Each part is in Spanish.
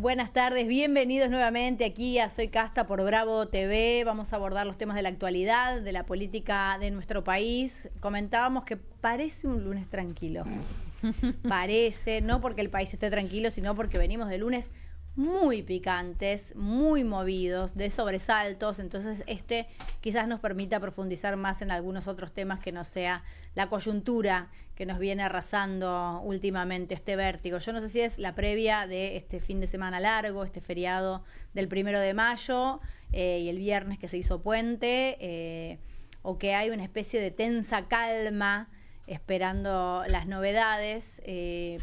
Buenas tardes, bienvenidos nuevamente aquí a Soy Casta por Bravo TV. Vamos a abordar los temas de la actualidad, de la política de nuestro país. Comentábamos que parece un lunes tranquilo. Parece, no porque el país esté tranquilo, sino porque venimos de lunes muy picantes, muy movidos, de sobresaltos. Entonces quizás nos permita profundizar más en algunos otros temas que no sea la coyuntura que nos viene arrasando últimamente, este vértigo. Yo no sé si es la previa de este fin de semana largo, este feriado del 1 de mayo y el viernes que se hizo puente, o que hay una especie de tensa calma esperando las novedades,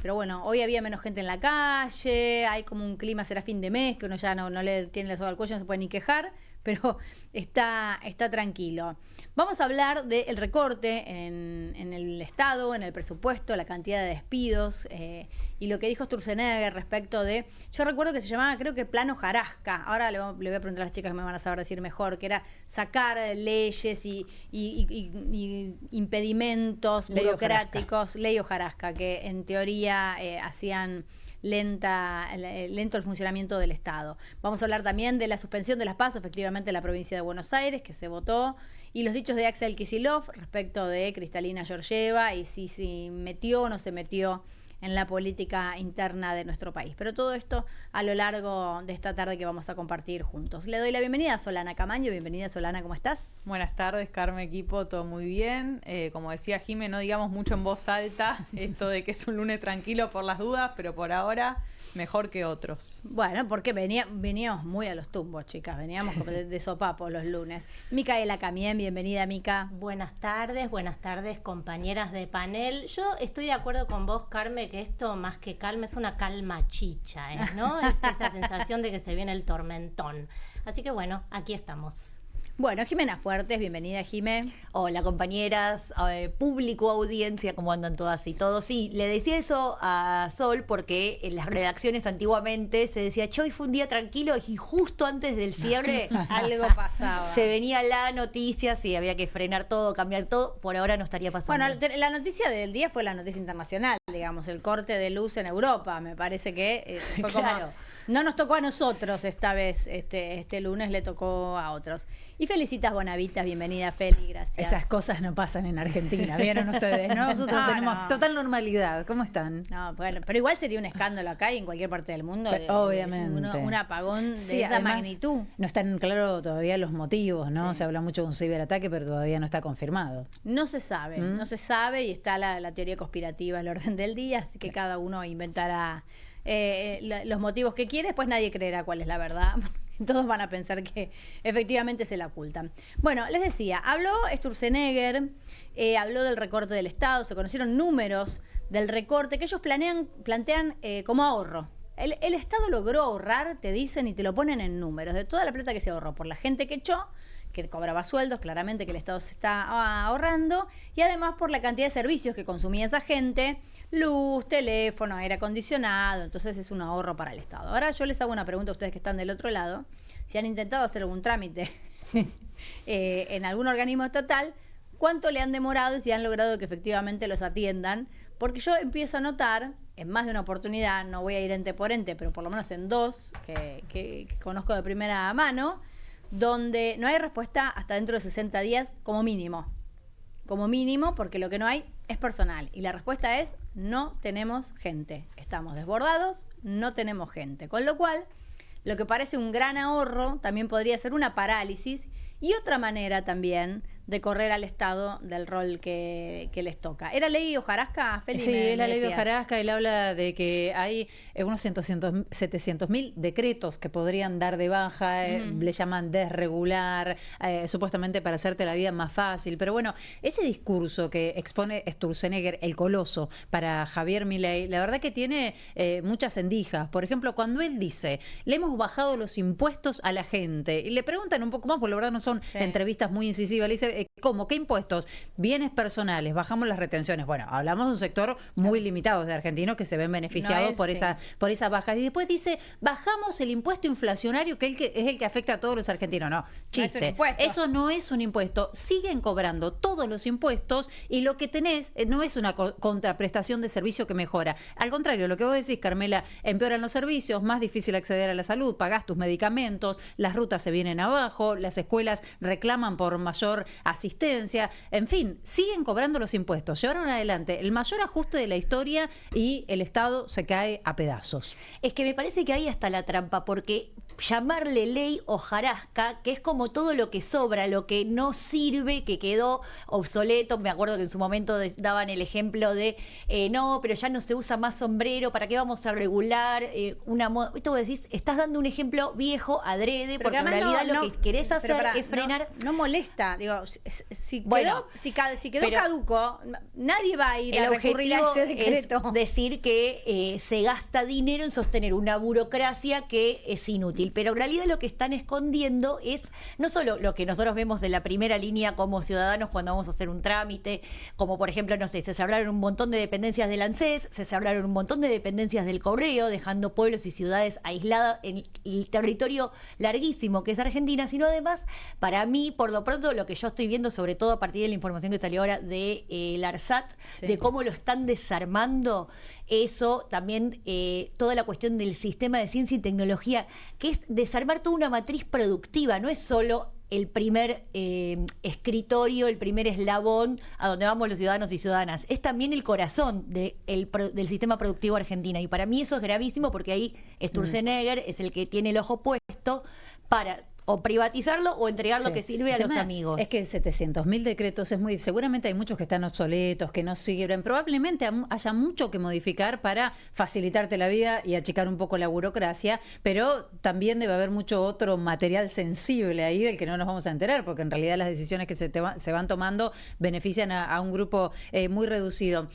pero bueno, hoy había menos gente en la calle, hay como un clima, será fin de mes, que uno ya no le tiene la soga al cuello, no se puede ni quejar, pero está tranquilo. Vamos a hablar del recorte en el Estado, en el presupuesto, la cantidad de despidos y lo que dijo Sturzenegger respecto de, yo recuerdo que se llamaba, creo que Plan Hojarasca, ahora le voy a preguntar a las chicas que me van a saber decir mejor, que era sacar leyes y impedimentos burocráticos, ley Hojarasca, que en teoría hacían lento el funcionamiento del Estado. Vamos a hablar también de la suspensión de las PASO, efectivamente, en la provincia de Buenos Aires, que se votó, y los dichos de Axel Kicillof respecto de Cristalina Georgieva y si metió o no se metió en la política interna de nuestro país. Pero todo esto a lo largo de esta tarde que vamos a compartir juntos. Le doy la bienvenida a Solana Camaño. Bienvenida, Solana, ¿cómo estás? Buenas tardes, Carmen, equipo, todo muy bien. Como decía Jimé, no digamos mucho en voz alta esto de que es un lunes tranquilo por las dudas, pero por ahora mejor que otros. Bueno, porque veníamos muy a los tumbos, chicas. Veníamos como de sopapos los lunes. Micaela Camien, bienvenida, Mica. Buenas tardes, compañeras de panel. Yo estoy de acuerdo con vos, Carmen, que esto más que calma es una calma chicha, ¿no? Es esa sensación de que se viene el tormentón. Así que bueno, aquí estamos. Bueno, Jimena Fuertes, bienvenida, Jimé. Hola, compañeras, público, audiencia, ¿cómo andan todas y todos? Sí, le decía eso a Sol porque en las redacciones antiguamente se decía, che, hoy fue un día tranquilo y justo antes del cierre algo pasaba. Se venía la noticia, sí, había que frenar todo, cambiar todo, por ahora no estaría pasando. Bueno, la noticia del día fue la noticia internacional, digamos, el corte de luz en Europa, me parece que fue como... Claro. No nos tocó a nosotros esta vez, este lunes le tocó a otros. Y Felicitas Bonavitas, bienvenida, Feli, gracias. Esas cosas no pasan en Argentina, ¿vieron ustedes? ¿No? Nosotros tenemos total normalidad. ¿Cómo están? No, bueno, pero igual sería un escándalo acá y en cualquier parte del mundo. Obviamente. Un apagón sí, de esa además, magnitud. No están claros todavía los motivos, ¿no? Sí. Se habla mucho de un ciberataque, pero todavía no está confirmado. No se sabe, no se sabe y está la teoría conspirativa al orden del día, así que cada uno inventará los motivos que quiere, después nadie creerá cuál es la verdad. Todos van a pensar que efectivamente se la ocultan. Bueno, les decía, habló Sturzenegger, habló del recorte del Estado, se conocieron números del recorte que ellos plantean como ahorro. El Estado logró ahorrar, te dicen, y te lo ponen en números, de toda la plata que se ahorró por la gente que echó, que cobraba sueldos, claramente que el Estado se está ahorrando, y además por la cantidad de servicios que consumía esa gente, luz, teléfono, aire acondicionado, entonces es un ahorro para el Estado. Ahora yo les hago una pregunta a ustedes que están del otro lado, si han intentado hacer algún trámite en algún organismo estatal, ¿cuánto le han demorado y si han logrado que efectivamente los atiendan? Porque yo empiezo a notar, en más de una oportunidad, no voy a ir ente por ente, pero por lo menos en dos, que conozco de primera mano, donde no hay respuesta hasta dentro de 60 días como mínimo. Como mínimo, porque lo que no hay es personal. Y la respuesta es, no tenemos gente. Estamos desbordados, no tenemos gente. Con lo cual, lo que parece un gran ahorro también podría ser una parálisis y otra manera también de correr al Estado del rol que les toca. ¿Era ley Hojarasca, Feli? Sí, es la ley de Hojarasca. Él habla de que hay unos 700.000 decretos que podrían dar de baja, le llaman desregular, supuestamente para hacerte la vida más fácil. Pero bueno, ese discurso que expone Sturzenegger, el coloso, para Javier Milei, la verdad que tiene muchas endijas. Por ejemplo, cuando él dice, le hemos bajado los impuestos a la gente, y le preguntan un poco más, porque la verdad no son entrevistas muy incisivas, le dice, ¿Cómo? ¿Qué impuestos? Bienes personales, bajamos las retenciones. Bueno, hablamos de un sector muy limitado de argentinos que se ven beneficiados por esa baja. Y después dice, bajamos el impuesto inflacionario, que es el que afecta a todos los argentinos. No, chiste. Eso no es un impuesto. Siguen cobrando todos los impuestos y lo que tenés no es una contraprestación de servicio que mejora. Al contrario, lo que vos decís, Carmela, empeoran los servicios, más difícil acceder a la salud, pagás tus medicamentos, las rutas se vienen abajo, las escuelas reclaman por mayor asistencia, en fin, siguen cobrando los impuestos. Llevaron adelante el mayor ajuste de la historia y el Estado se cae a pedazos. Es que me parece que ahí está la trampa, porque llamarle ley hojarasca, que es como todo lo que sobra, lo que no sirve, que quedó obsoleto. Me acuerdo que en su momento daban el ejemplo de no, pero ya no se usa más sombrero, ¿para qué vamos a regular una moda? Esto vos decís, estás dando un ejemplo viejo, adrede, Pero porque en realidad lo que querés hacer es frenar. No molesta, digo, si quedó caduco, nadie va a ir a recurrir a ese decreto. Es decir que se gasta dinero en sostener una burocracia que es inútil, pero en realidad lo que están escondiendo es no solo lo que nosotros vemos en la primera línea como ciudadanos cuando vamos a hacer un trámite, como por ejemplo, no sé, se cerraron un montón de dependencias del ANSES, se cerraron un montón de dependencias del correo, dejando pueblos y ciudades aisladas en el territorio larguísimo que es Argentina, sino además, para mí, por lo pronto, lo que yo estoy viendo, sobre todo a partir de la información que salió ahora de el ARSAT, de cómo lo están desarmando, eso también, toda la cuestión del sistema de ciencia y tecnología, que es desarmar toda una matriz productiva, no es solo el primer escritorio, el primer eslabón a donde vamos los ciudadanos y ciudadanas. Es también el corazón del sistema productivo argentino. Y para mí eso es gravísimo porque ahí Sturzenegger es el que tiene el ojo puesto para o privatizarlo o entregar lo que sirve a los amigos. Es que 700.000 decretos es muy... Seguramente hay muchos que están obsoletos, que no sirven. Probablemente haya mucho que modificar para facilitarte la vida y achicar un poco la burocracia, pero también debe haber mucho otro material sensible ahí del que no nos vamos a enterar, porque en realidad las decisiones que se van tomando benefician a un grupo muy reducido.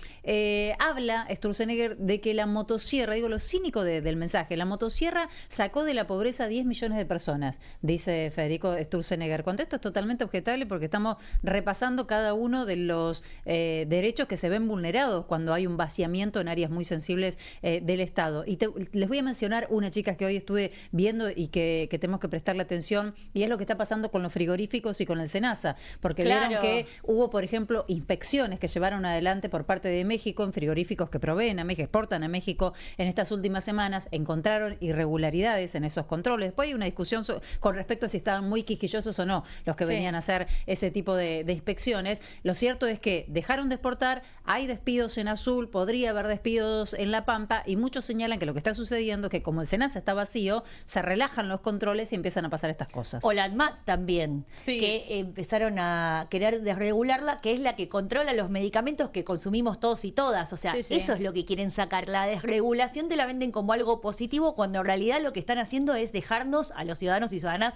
Habla Sturzenegger de que la motosierra, digo lo cínico del mensaje, la motosierra sacó de la pobreza 10 millones de personas, dice Federico Sturzenegger. Cuando esto es totalmente objetable porque estamos repasando cada uno de los derechos que se ven vulnerados cuando hay un vaciamiento en áreas muy sensibles del Estado. Y les voy a mencionar una, chicas, que hoy estuve viendo y que tenemos que prestarle atención, y es lo que está pasando con los frigoríficos y con el SENASA, porque vieron que hubo, por ejemplo, inspecciones que llevaron adelante por parte de México en frigoríficos que proveen a México, exportan a México en estas últimas semanas, encontraron irregularidades en esos controles. Después hay una discusión con respecto a si estaban muy quisquillosos o no los que venían a hacer ese tipo de inspecciones. Lo cierto es que dejaron de exportar, hay despidos en Azul, podría haber despidos en La Pampa, y muchos señalan que lo que está sucediendo es que como el SENASA está vacío, se relajan los controles y empiezan a pasar estas cosas. O la ANMAT también, que empezaron a querer desregularla, que es la que controla los medicamentos que consumimos todos y todas. O sea, eso es lo que quieren sacar. La desregulación te la venden como algo positivo, cuando en realidad lo que están haciendo es dejarnos a los ciudadanos y ciudadanas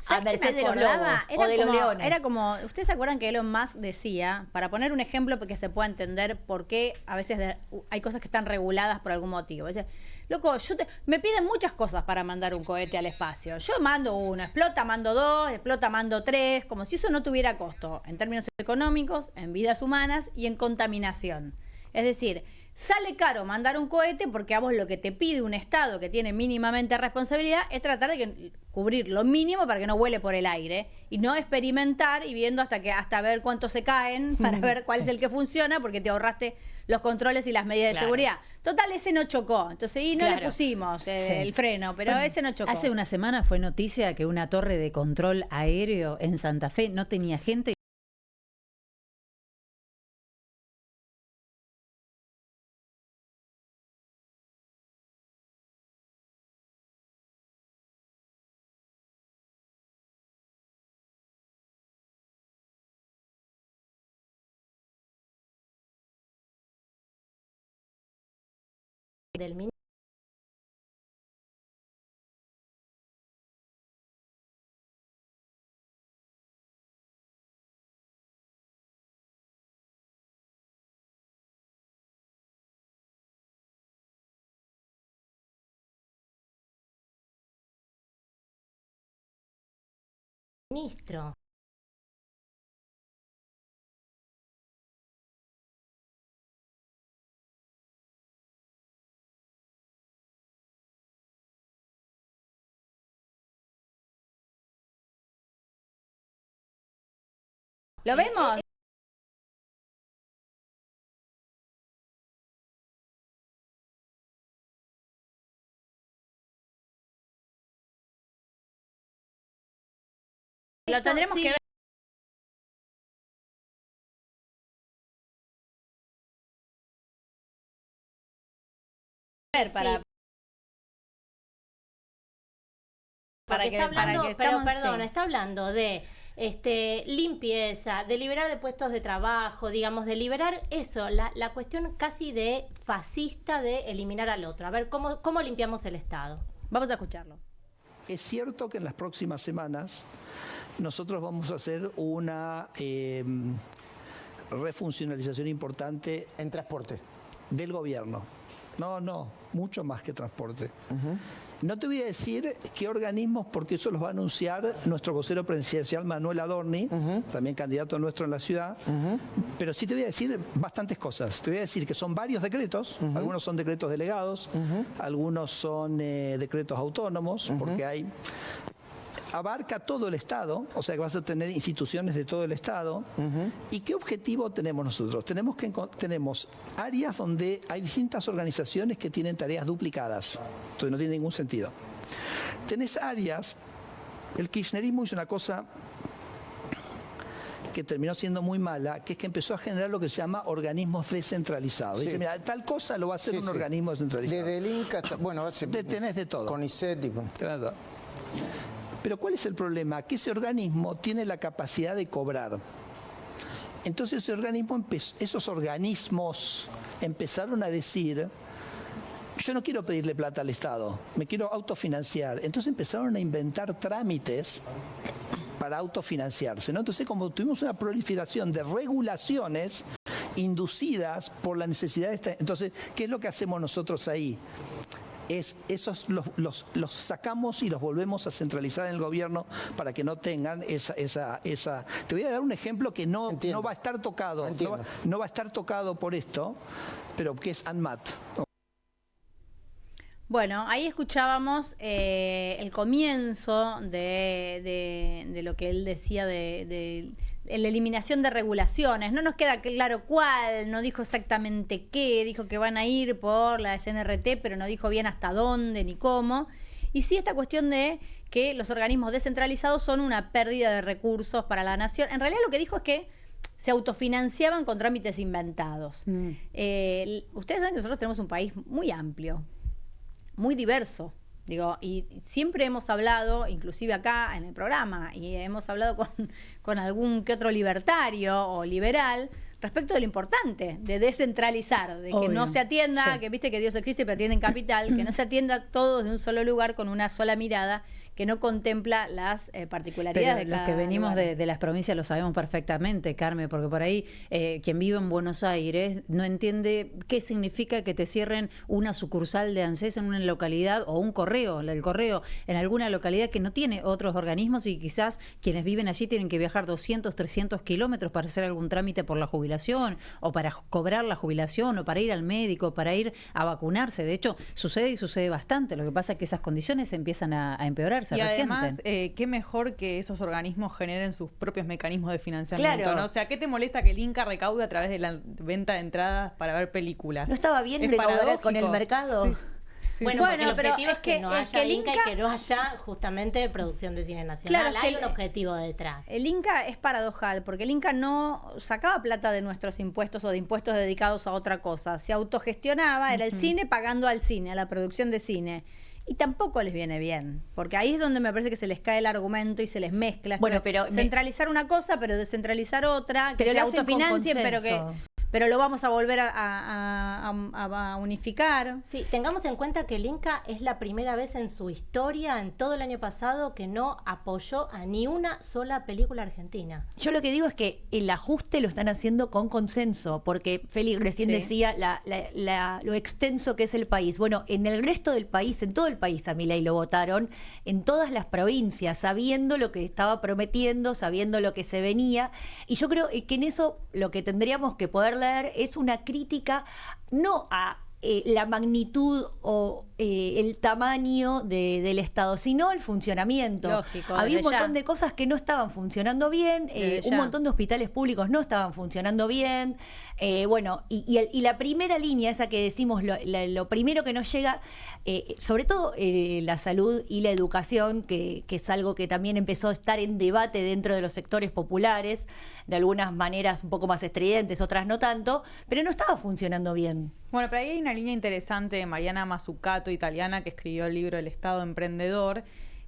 a merced de los lobos o de los leones. Era como, ¿ustedes se acuerdan que Elon Musk decía, para poner un ejemplo porque se pueda entender por qué a veces hay cosas que están reguladas por algún motivo? Dice, loco, me piden muchas cosas para mandar un cohete al espacio. Yo mando uno, explota, mando dos, explota, mando tres, como si eso no tuviera costo en términos económicos, en vidas humanas y en contaminación. Es decir, sale caro mandar un cohete porque a vos lo que te pide un Estado que tiene mínimamente responsabilidad es tratar de cubrir lo mínimo para que no vuele por el aire y no experimentar y viendo hasta ver cuántos se caen para ver cuál es el que funciona, porque te ahorraste los controles y las medidas de seguridad. Total, ese no chocó. Entonces, no le pusimos el freno, pero ese no chocó. Hace una semana fue noticia que una torre de control aéreo en Santa Fe no tenía gente. Del ministro. ¿Lo vemos? Lo tendremos Sí. que ver para, Sí. para Porque que, está hablando, para que pero estamos, perdón, sí. está hablando de limpieza, de liberar de puestos de trabajo, digamos, de liberar eso, la cuestión casi de fascista de eliminar al otro. A ver, ¿cómo limpiamos el Estado? Vamos a escucharlo. Es cierto que en las próximas semanas nosotros vamos a hacer una refuncionalización importante En transporte. del gobierno. No, mucho más que transporte. No te voy a decir qué organismos, porque eso los va a anunciar nuestro vocero presidencial Manuel Adorni, también candidato nuestro en la ciudad, pero sí te voy a decir bastantes cosas. Te voy a decir que son varios decretos, algunos son decretos delegados, algunos son decretos autónomos, porque hay... Abarca todo el Estado, o sea que vas a tener instituciones de todo el Estado. ¿Y qué objetivo tenemos nosotros? Tenemos áreas donde hay distintas organizaciones que tienen tareas duplicadas, entonces no tiene ningún sentido. Tenés áreas, el kirchnerismo hizo una cosa que terminó siendo muy mala, que es que empezó a generar lo que se llama organismos descentralizados. Sí. Dice, mira, tal cosa lo va a hacer un Sí. organismo descentralizado. Desde el Inca hasta, bueno, Tenés de todo. Con ICET y con... Tenés de todo. Pero ¿cuál es el problema? Que ese organismo tiene la capacidad de cobrar. Entonces esos organismos empezaron a decir, yo no quiero pedirle plata al Estado, me quiero autofinanciar. Entonces empezaron a inventar trámites para autofinanciarse, ¿no? Entonces, como tuvimos una proliferación de regulaciones inducidas por la necesidad de esta... Entonces, ¿qué es lo que hacemos nosotros ahí? Esos los sacamos y los volvemos a centralizar en el gobierno para que no tengan esa. Te voy a dar un ejemplo que no va a estar tocado, no va a estar tocado por esto, pero que es ANMAT. Bueno, ahí escuchábamos el comienzo de lo que él decía de la eliminación de regulaciones. No nos queda claro cuál, no dijo exactamente qué, dijo que van a ir por la CNRT, pero no dijo bien hasta dónde ni cómo. Y sí esta cuestión de que los organismos descentralizados son una pérdida de recursos para la nación. En realidad lo que dijo es que se autofinanciaban con trámites inventados. Ustedes saben que nosotros tenemos un país muy amplio, muy diverso, digo, y siempre hemos hablado, inclusive acá en el programa, y hemos hablado con algún que otro libertario o liberal respecto de lo importante de descentralizar, de que Obvio. no se atienda, Sí. que viste que Dios existe pero tienen capital, que no se atienda todo de un solo lugar con una sola mirada, que no contempla las particularidades Pero de los cada que venimos lugar. de las provincias lo sabemos perfectamente, Carmen, porque por ahí quien vive en Buenos Aires no entiende qué significa que te cierren una sucursal de ANSES en una localidad o un correo, el correo en alguna localidad que no tiene otros organismos y quizás quienes viven allí tienen que viajar 200, 300 kilómetros para hacer algún trámite por la jubilación o para cobrar la jubilación o para ir al médico, para ir a vacunarse. De hecho, sucede y sucede bastante. Lo que pasa es que esas condiciones empiezan a empeorar. Y además, qué mejor que esos organismos generen sus propios mecanismos de financiamiento, Claro. ¿no? O sea, ¿qué te molesta que el Inca recaude a través de la venta de entradas para ver películas? ¿No estaba bien Es recaudar con el paradójico. mercado? Sí. Sí. Bueno, porque el pero objetivo es que no haya el Inca y Inca- que no haya justamente producción de cine nacional. Claro, es que Hay un objetivo detrás. El Inca es paradojal, porque el Inca no sacaba plata de nuestros impuestos o de impuestos dedicados a otra cosa. Se autogestionaba, era el cine pagando al cine, a la producción de cine. Y tampoco les viene bien, porque ahí es donde me parece que se les cae el argumento y se les mezcla. Esto Bueno, de pero centralizar una cosa, pero descentralizar otra, que Pero se lo hacen con autofinancien, consenso. pero lo vamos a volver a unificar. Sí, tengamos en cuenta que el Inca es la primera vez en su historia, en todo el año pasado, que no apoyó a ni una sola película argentina. Yo lo que digo es que el ajuste lo están haciendo con consenso, porque Félix recién Sí. decía lo extenso que es el país. Bueno, en el resto del país, en todo el país a Milei lo votaron, en todas las provincias, sabiendo lo que estaba prometiendo, sabiendo lo que se venía. Y yo creo que en eso lo que tendríamos que poder leer es una crítica no a la magnitud o el tamaño del Estado, sino el funcionamiento. Lógico, había un desde montón ya. de cosas que no estaban funcionando bien, Desde un ya. montón de hospitales públicos no estaban funcionando bien. Bueno, y la primera línea, esa que decimos, lo primero que nos llega, sobre todo la salud y la educación, que es algo que también empezó a estar en debate dentro de los sectores populares, de algunas maneras un poco más estridentes, otras no tanto, pero no estaba funcionando bien. Bueno, pero ahí hay una línea interesante de Mariana Mazzucato, italiana, que escribió el libro El Estado Emprendedor,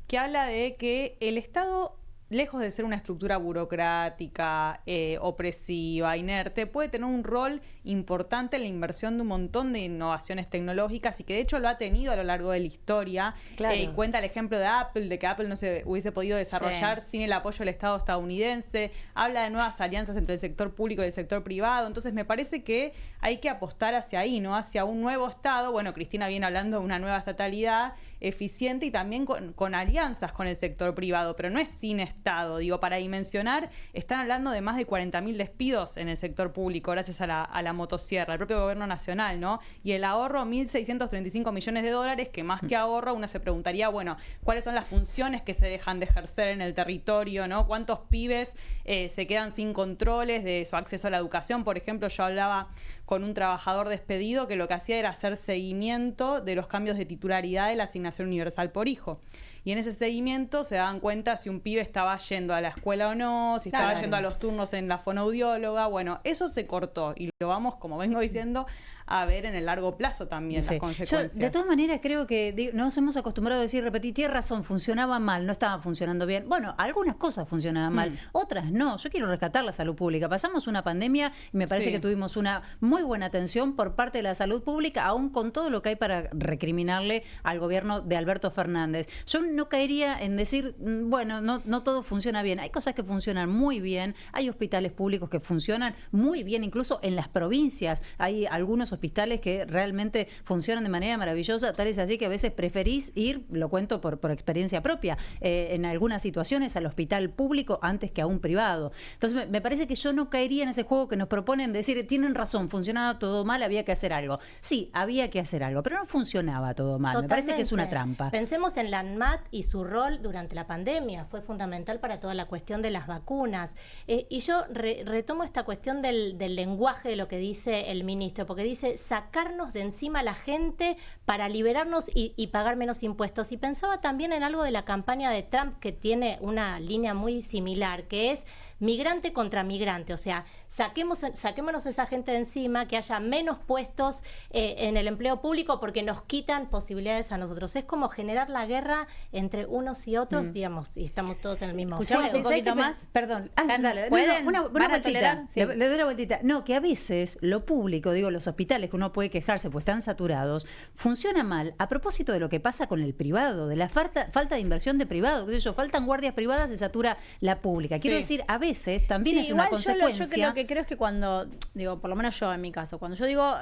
que habla de que el Estado, lejos de ser una estructura burocrática, opresiva, inerte, puede tener un rol importante en la inversión de un montón de innovaciones tecnológicas y que de hecho lo ha tenido a lo largo de la historia. Claro. Cuenta el ejemplo de Apple, de que Apple no se hubiese podido desarrollar sin el apoyo del Estado estadounidense. Habla de nuevas alianzas entre el sector público y el sector privado. Entonces me parece que hay que apostar hacia ahí, ¿no? Hacia un nuevo Estado. Bueno, Cristina viene hablando de una nueva estatalidad eficiente y también con alianzas con el sector privado, pero no es sin Estado. Digo, para dimensionar, están hablando de más de 40.000 despidos en el sector público gracias a la motosierra, el propio gobierno nacional, ¿no? Y el ahorro, 1.635 millones de dólares, que más que ahorro, uno se preguntaría, bueno, ¿cuáles son las funciones que se dejan de ejercer en el territorio, ¿no? ¿Cuántos pibes se quedan sin controles de su acceso a la educación? Por ejemplo, yo hablaba con un trabajador despedido que lo que hacía era hacer seguimiento de los cambios de titularidad de la asignación universal por hijo. Y en ese seguimiento se daban cuenta si un pibe estaba yendo a la escuela o no, si estaba yendo a los turnos en la fonoaudióloga. Bueno, eso se cortó y lo vamos, como vengo diciendo, a ver en el largo plazo también Sí. las consecuencias. Yo, de todas maneras, creo que nos hemos acostumbrado a decir, repetir, tienes razón, funcionaba mal, no estaba funcionando bien. Bueno, algunas cosas funcionaban mal, otras no. Yo quiero rescatar la salud pública. Pasamos una pandemia y me parece Sí. que tuvimos una muy buena atención por parte de la salud pública, aún con todo lo que hay para recriminarle al gobierno de Alberto Fernández. Yo no caería en decir, bueno, no todo funciona bien. Hay cosas que funcionan muy bien, hay hospitales públicos que funcionan muy bien, incluso en las provincias. Hay algunos hospitales que realmente funcionan de manera maravillosa, tal es así que a veces preferís ir, lo cuento por experiencia propia, en algunas situaciones al hospital público antes que a un privado. Entonces me parece que yo no caería en ese juego que nos proponen decir, tienen razón, funcionaba todo mal, había que hacer algo. Sí, había que hacer algo, pero no funcionaba todo mal. Me parece que es una Totalmente. trampa. Pensemos en la ANMAT y su rol durante la pandemia. Fue fundamental para toda la cuestión de las vacunas. Y yo retomo esta cuestión del lenguaje de lo que dice el ministro, porque dice sacarnos de encima a la gente para liberarnos y pagar menos impuestos. Y pensaba también en algo de la campaña de Trump, que tiene una línea muy similar, que es migrante contra migrante. O sea, saquémonos esa gente de encima, que haya menos puestos en el empleo público porque nos quitan posibilidades a nosotros. Es como generar la guerra entre unos y otros, digamos, y estamos todos en el mismo Escuchamos juego. un poquito ¿sabes qué? más? Perdón. Dale, No, ¿pueden? una ¿Van a vueltita. tolerar? Sí. Le doy una vueltita. No, que a veces lo público, digo, los hospitales que uno puede quejarse pues están saturados, funciona mal a propósito de lo que pasa con el privado, de la falta de inversión de privado. Qué sé yo, faltan guardias privadas, se satura la pública. Quiero Sí. decir, a veces también Sí, es una igual yo consecuencia. lo que creo es que cuando, digo, por lo menos yo en mi caso, cuando yo digo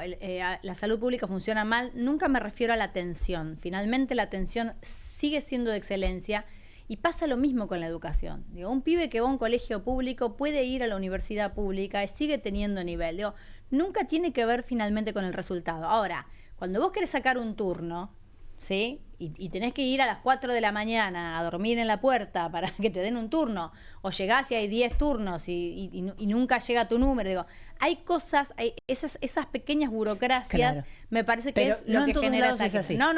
la salud pública funciona mal, nunca me refiero a la atención. Finalmente la atención sigue siendo de excelencia y pasa lo mismo con la educación. Digo, un pibe que va a un colegio público puede ir a la universidad pública y sigue teniendo nivel. Digo, nunca tiene que ver finalmente con el resultado. Ahora, cuando vos querés sacar un turno, ¿sí? Y tenés que ir a las 4 de la mañana a dormir en la puerta para que te den un turno, o llegás y hay 10 turnos y nunca llega tu número. Digo, hay cosas, hay esas pequeñas burocracias, Claro. me parece que Pero es lo no en que todos genera lados esa es así. No,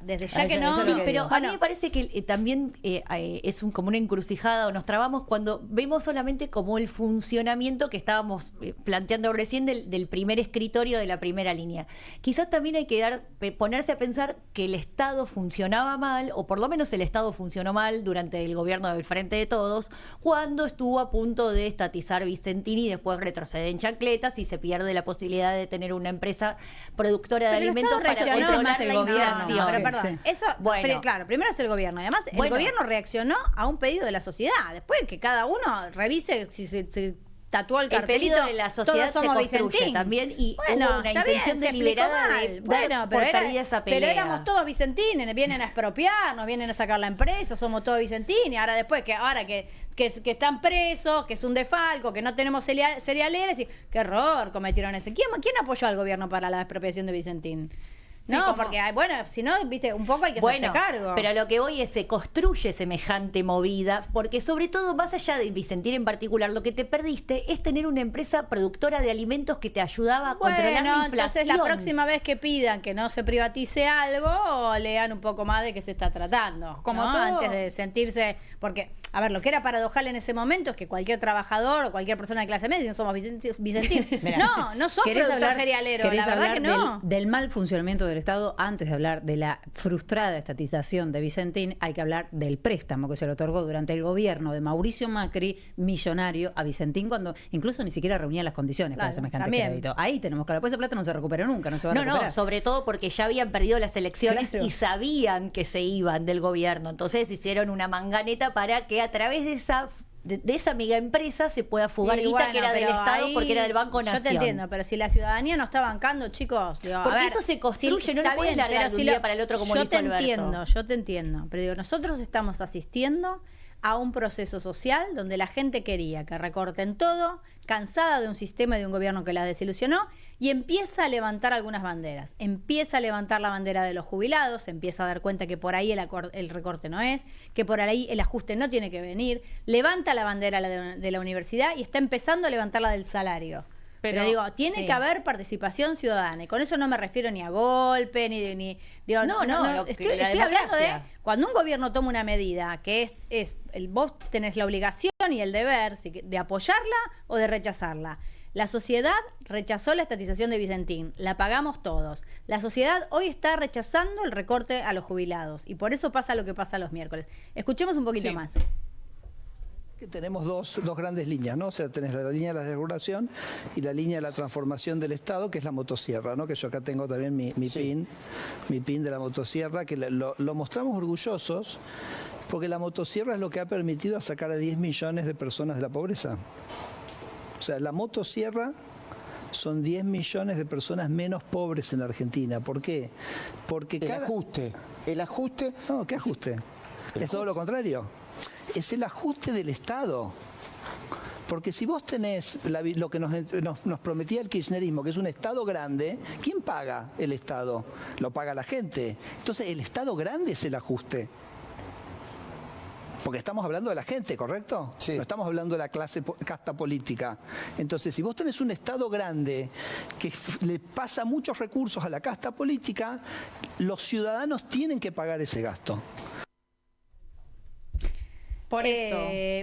desde ya que Eso no. es lo Sí, que pero digo. a mí me parece que también es como una encrucijada o nos trabamos cuando vemos solamente como el funcionamiento que estábamos planteando recién del primer escritorio de la primera línea. Quizás también hay que ponerse a pensar que el Estado funcionaba mal, o por lo menos el Estado funcionó mal durante el gobierno del Frente de Todos, cuando estuvo a punto de estatizar Vicentini y después retroceder en chancletas y se pierde la posibilidad de tener una empresa productora de Pero el alimentos Estado para reaccionó, controlar más el la gobierno, inflación. No, pero Sí. perdón, eso, Bueno. pero claro, primero es el gobierno. Y además, el Bueno. gobierno reaccionó a un pedido de la sociedad. Después que cada uno revise si tatuó el El cartelito, pedido de la sociedad todos se somos construye Vicentín. también y Bueno, hubo una está bien, intención se explicó deliberada de mal. dar Bueno, por pero perdida esa pelea. Pero éramos todos vicentines, vienen a expropiarnos, vienen a sacar la empresa, somos todos vicentines. Ahora después, que están presos, que es un defalco, que no tenemos cerealeras, y qué error cometieron ese. ¿Quién apoyó al gobierno para la expropiación de Vicentín? Sí, No, como- porque, bueno, si no, viste, un poco hay que hacerse cargo. pero lo que voy es, se construye semejante movida, porque sobre todo, más allá de Vicentín en particular, lo que te perdiste es tener una empresa productora de alimentos que te ayudaba a controlar la inflación. Entonces la próxima vez que pidan que no se privatice algo, lean un poco más de qué se está tratando. Como ¿no? todo. Antes de sentirse, porque, a ver, lo que era paradojal en ese momento es que cualquier trabajador o cualquier persona de clase media dicen somos Vicentín. Mirá, no sos ¿querés productor hablar- cerealero, querés la verdad hablar que no. del mal funcionamiento del Estado? Antes de hablar de la frustrada estatización de Vicentín, hay que hablar del préstamo que se le otorgó durante el gobierno de Mauricio Macri, millonario, a Vicentín, cuando incluso ni siquiera reunía las condiciones para Claro, semejante también. crédito. Ahí tenemos que hablar, pues esa plata no se recupera nunca, no se va a No, recuperar. no, sobre todo porque ya habían perdido las elecciones Claro. y sabían que se iban del gobierno. Entonces hicieron una manganeta para que a través de esa mega empresa se pueda fugar Y guita bueno, que era del pero Estado ahí porque era del Banco Nación. Yo te entiendo, pero si la ciudadanía no está bancando, chicos, digo, a Porque ver, eso se construye, no lo está puedes bien, largar pero de un día para el otro como lo hizo Alberto. Yo te entiendo, pero digo, nosotros estamos asistiendo a un proceso social donde la gente quería que recorten todo, cansada de un sistema y de un gobierno que la desilusionó, y empieza a levantar algunas banderas. Empieza a levantar la bandera de los jubilados, se empieza a dar cuenta que por ahí el recorte no es, que por ahí el ajuste no tiene que venir, levanta la bandera de la universidad y está empezando a levantar la del salario. Pero digo, tiene sí. que haber participación ciudadana. Y con eso no me refiero ni a golpe, ni digo, No, lo que- estoy la hablando de democracia. cuando un gobierno toma una medida que vos tenés la obligación y el deber de apoyarla o de rechazarla. La sociedad rechazó la estatización de Vicentín, la pagamos todos. La sociedad hoy está rechazando el recorte a los jubilados y por eso pasa lo que pasa los miércoles. Escuchemos un poquito Sí. más. Que tenemos dos grandes líneas, ¿no? O sea, tenés la línea de la desregulación y la línea de la transformación del Estado, que es la motosierra, ¿no? Que yo acá tengo también mi pin de la motosierra, que lo mostramos orgullosos, porque la motosierra es lo que ha permitido sacar a 10 millones de personas de la pobreza. O sea, la motosierra son 10 millones de personas menos pobres en la Argentina. ¿Por qué? Porque El ajuste. No, ¿qué ajuste? Es todo lo contrario. Es el ajuste del Estado. Porque si vos tenés lo que nos prometía el kirchnerismo, que es un Estado grande, ¿quién paga el Estado? Lo paga la gente. Entonces, el Estado grande es el ajuste. Porque estamos hablando de la gente, ¿correcto? Sí. No estamos hablando de la casta política. Entonces, si vos tenés un Estado grande que le pasa muchos recursos a la casta política, los ciudadanos tienen que pagar ese gasto. Por eso.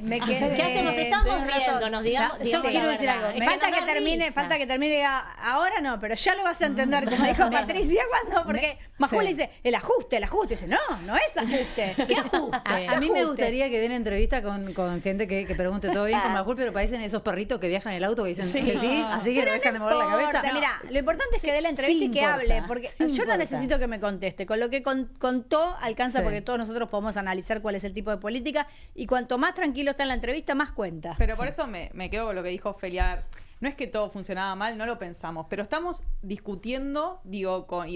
Me ¿Qué hacemos? Estamos riéndonos, digamos. Yo digamos quiero la decir verdad. algo. Es Falta nos que da termine, risa. falta que termine ahora no, pero ya lo vas a entender, como dijo Patricia, porque Majul sí. dice, el ajuste, dice, no es ajuste. ¿Qué ajuste? A mí me gustaría que den entrevista con gente que pregunte todo bien con Majul, pero parecen esos perritos que viajan en el auto que dicen que sí, así que no dejan de mover la cabeza. Importa, Mira, lo importante es que dé la entrevista sí y que importa, hable, porque sí yo no importa. necesito que me conteste. Con lo que contó alcanza Sí. porque todos nosotros podemos analizar cuál es el tipo de política y cuanto más tranquilo está en la entrevista, más cuenta. Pero por eso me quedo con lo que dijo Feliar. No es que todo funcionaba mal, no lo pensamos, pero estamos discutiendo,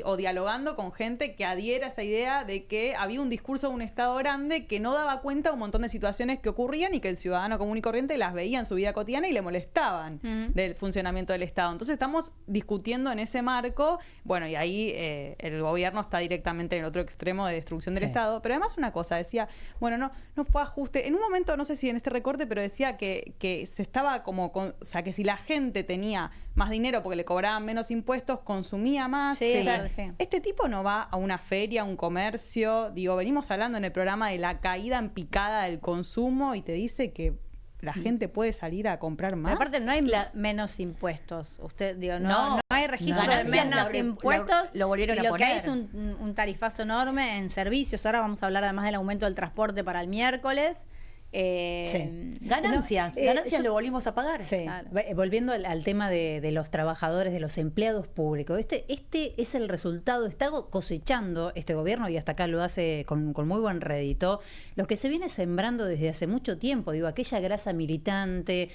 o dialogando con gente que adhiera a esa idea de que había un discurso de un Estado grande que no daba cuenta de un montón de situaciones que ocurrían y que el ciudadano común y corriente las veía en su vida cotidiana y le molestaban del funcionamiento del Estado. Entonces estamos discutiendo en ese marco, bueno, y ahí el gobierno está directamente en el otro extremo de destrucción del Sí. Estado. Pero además una cosa, decía, bueno, no fue ajuste. En un momento, no sé si en este recorte, pero decía que se estaba como, o sea, que si la gente tenía más dinero porque le cobraban menos impuestos, consumía más. Sí, O sea, sí. este tipo no va a una feria, a un comercio. Venimos hablando en el programa de la caída en picada del consumo y te dice que la gente puede salir a comprar Pero más. aparte no hay menos impuestos. Usted no No, hay registro de ganancias menos impuestos. lo volvieron y a lo que hay poner. es un tarifazo enorme en servicios. Ahora vamos a hablar además del aumento del transporte para el miércoles. Ganancias lo volvimos a pagar. Sí. Claro. Volviendo al tema de los trabajadores, de los empleados públicos, este es el resultado, está cosechando este gobierno, y hasta acá lo hace con muy buen rédito, lo que se viene sembrando desde hace mucho tiempo, digo, aquella grasa militante,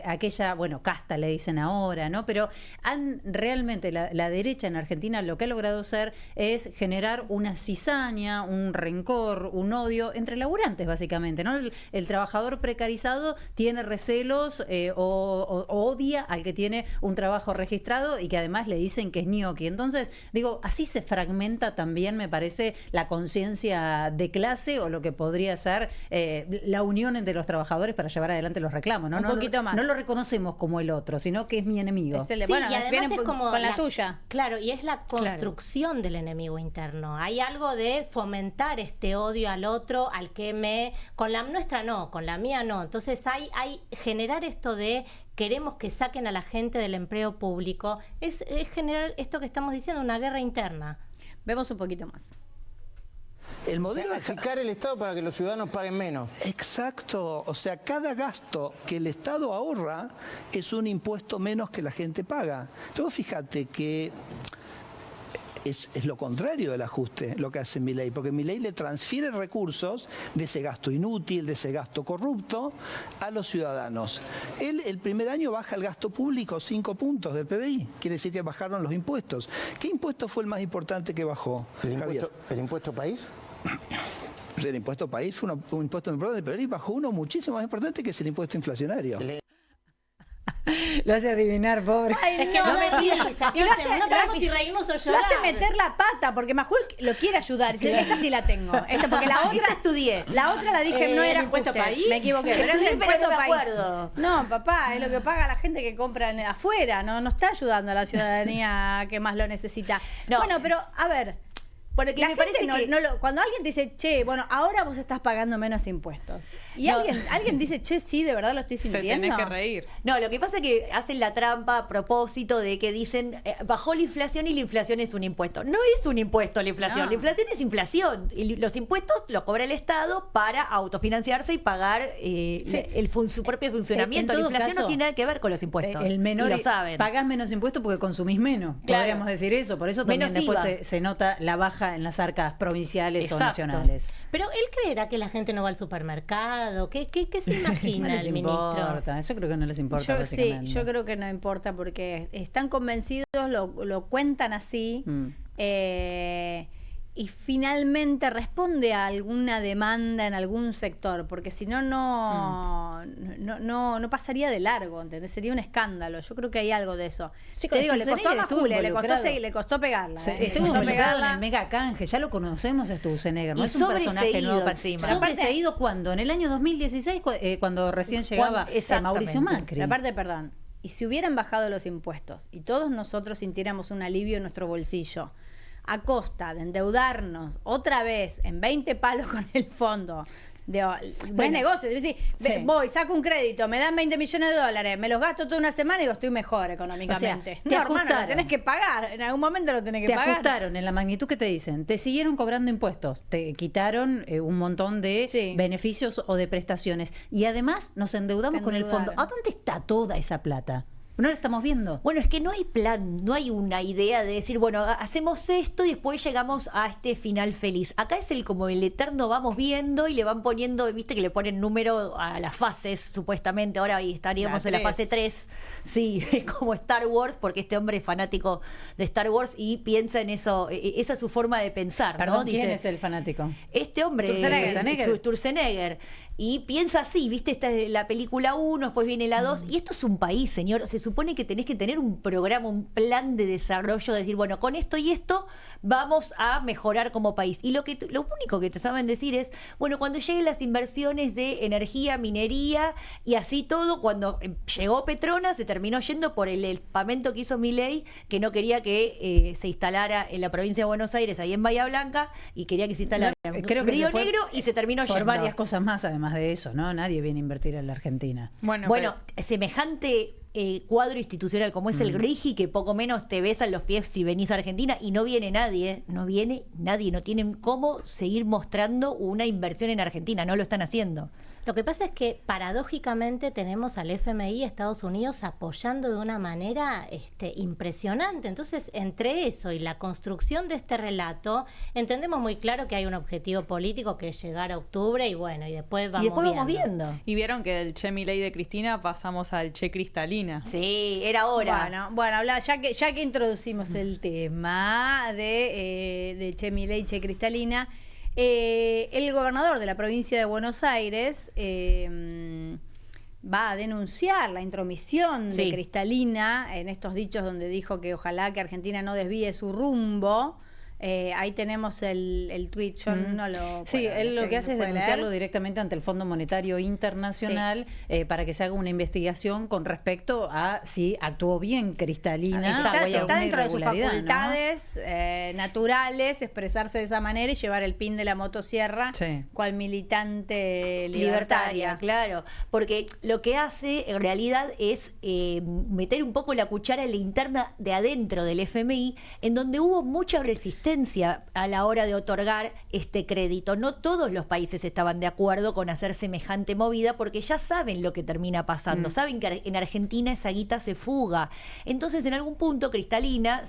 aquella, bueno, casta le dicen ahora, ¿no? Pero realmente la derecha en Argentina lo que ha logrado hacer es generar una cizaña, un rencor, un odio entre laburantes, básicamente, ¿no? El trabajador precarizado tiene recelos o odia al que tiene un trabajo registrado y que además le dicen que es ñoqui. Entonces, digo, así se fragmenta también, me parece, la conciencia de clase o lo que podría ser la unión entre los trabajadores para llevar adelante los reclamos, ¿no? Un poquito más. No lo reconocemos como el otro, sino que es mi enemigo. Es el- Sí, bueno, y además vienen es como con la tuya. Claro, y es la construcción del enemigo interno. Hay algo de fomentar este odio al otro, al que con la nuestra no, con la mía no. Entonces hay generar esto de queremos que saquen a la gente del empleo público, es generar esto que estamos diciendo, una guerra interna. Vemos un poquito más. El O modelo sea, achicar el Estado para que los ciudadanos paguen menos. Exacto, o sea, cada gasto que el Estado ahorra es un impuesto menos que la gente paga. Entonces fíjate que es lo contrario del ajuste lo que hace Milei, porque Milei le transfiere recursos de ese gasto inútil, de ese gasto corrupto, a los ciudadanos. Él el primer año baja el gasto público 5 puntos del PBI, quiere decir que bajaron los impuestos. ¿Qué impuesto fue el más importante que bajó, Javier? ¿El impuesto país? El impuesto país fue un impuesto muy importante, pero él bajó uno muchísimo más importante, que es el impuesto inflacionario. Lo hace adivinar, pobre. Es que no me ríes, aquí Y lo hace- no lo sabemos hace- si reírnos o Lo llorar. hace meter la pata, porque Majul lo quiere ayudar. Dice, esta sí la tengo. Porque la otra estudié. La otra la dije, no ¿el era impuesto ajuste. país? Me equivoqué. Pero es Estudié, el pero impuesto no me país. acuerdo. No, papá, es lo que paga la gente que compra afuera. No está ayudando a la ciudadanía que más lo necesita. No. Bueno, pero a ver. Porque La me gente parece que... cuando alguien te dice, che, bueno, ahora vos estás pagando menos impuestos. Y No. alguien dice, che, sí, de verdad lo estoy Te sintiendo. tenés que reír. No, lo que pasa es que hacen la trampa a propósito de que dicen bajó la inflación y la inflación es un impuesto. No es un impuesto la inflación, No. la inflación es inflación. Y los impuestos los cobra el Estado para autofinanciarse y pagar su propio funcionamiento. En La todo inflación caso, no tiene nada que ver con los impuestos. El menor, y lo saben. pagás menos impuestos porque consumís menos. Claro. Podríamos decir eso. Por eso también Menos después IVA. se nota la baja en las arcas provinciales Exacto. o nacionales. Pero él creerá que la gente no va al supermercado. ¿Qué se No imagina les el ministro? importa. Yo creo que no les importa, Sí, básicamente. yo creo que no importa porque están convencidos, lo cuentan así, y finalmente responde a alguna demanda en algún sector, porque si no, no pasaría de largo, ¿entendés? Sería un escándalo. Yo creo que hay algo de eso. Chicos, Te digo, le costó a Sturzenegger estuvo Majule, involucrado. le costó pegarla. Sí, Le estuvo costó involucrado en pegarla. el mega canje, ya lo conocemos a Sturzenegger, no Y es un personaje sobreseído nuevo. encima. ¿Sobreseído cuándo? En el año 2016, cuando recién llegaba Mauricio Macri. Pero aparte, perdón, y si hubieran bajado los impuestos y todos nosotros sintiéramos un alivio en nuestro bolsillo a costa de endeudarnos otra vez en 20 palos con el fondo, no es negocio, es decir, Sí. voy, saco un crédito, me dan 20 millones de dólares, me los gasto toda una semana y digo, estoy mejor económicamente. te no, hermano, ajustaron. lo tenés que pagar, en algún momento lo tenés que Te pagar. ajustaron en la magnitud que te dicen, te siguieron cobrando impuestos, te quitaron un montón de Sí. beneficios o de prestaciones y además nos endeudamos Te con el fondo. endeudaron. ¿A dónde está toda esa plata? No la estamos viendo. Bueno, es que no hay plan, no hay una idea de decir, bueno, hacemos esto y después llegamos a este final feliz. Acá es como el eterno vamos viendo y le van poniendo, viste que le ponen número a las fases, supuestamente. Ahora ahí estaríamos La en la 3. fase 3. Sí, es como Star Wars, porque este hombre es fanático de Star Wars y piensa en eso, esa es su forma de pensar, Perdón, ¿no? ¿quién Dice, es el fanático? este hombre, Sturzenegger. Sturzenegger, y piensa así, viste, esta es la película 1, después viene la 2, y esto es un país, señor, se supone que tenés que tener un programa, un plan de desarrollo, de decir, bueno, con esto y esto vamos a mejorar como país. Y lo único que te saben decir es, bueno, cuando lleguen las inversiones de energía, minería, y así todo, cuando llegó Petronas, se terminó yendo por el espamento que hizo Milei, que no quería que se instalara en la provincia de Buenos Aires, ahí en Bahía Blanca, y quería que se instalara en Creo que Río se fue Negro, y se terminó por yendo. varias cosas más, además de eso, ¿no? Nadie viene a invertir en la Argentina. Bueno, semejante cuadro institucional como es el RIGI, que poco menos te besan los pies si venís a Argentina, y no viene nadie, no tienen cómo seguir mostrando una inversión en Argentina, no lo están haciendo. Lo que pasa es que paradójicamente tenemos al FMI Estados Unidos apoyando de una manera impresionante. Entonces, entre eso y la construcción de este relato, entendemos muy claro que hay un objetivo político que es llegar a octubre y bueno, y después vamos viendo. Y vieron que del Che Milei de Cristina pasamos al Che Cristalina. Sí, era hora. Bueno, ya que introducimos el tema de Che Milei, Che Cristalina, el gobernador de la provincia de Buenos Aires va a denunciar la intromisión de Cristalina en estos dichos donde dijo que ojalá que Argentina no desvíe su rumbo. Ahí tenemos el tweet, yo no lo Sí, puedo, él no lo sé, que hace es ¿puede denunciarlo leer? directamente ante el Fondo Monetario Internacional para que se haga una investigación con respecto a si actuó bien Cristalina. o hay Está alguna dentro de sus irregularidad, ¿no? facultades naturales expresarse de esa manera y llevar el pin de la motosierra cual militante libertaria. Claro, porque lo que hace en realidad es meter un poco la cuchara en la interna de adentro del FMI, en donde hubo mucha resistencia a la hora de otorgar este crédito. No todos los países estaban de acuerdo con hacer semejante movida porque ya saben lo que termina pasando, saben que en Argentina esa guita se fuga. Entonces, en algún punto, Cristalina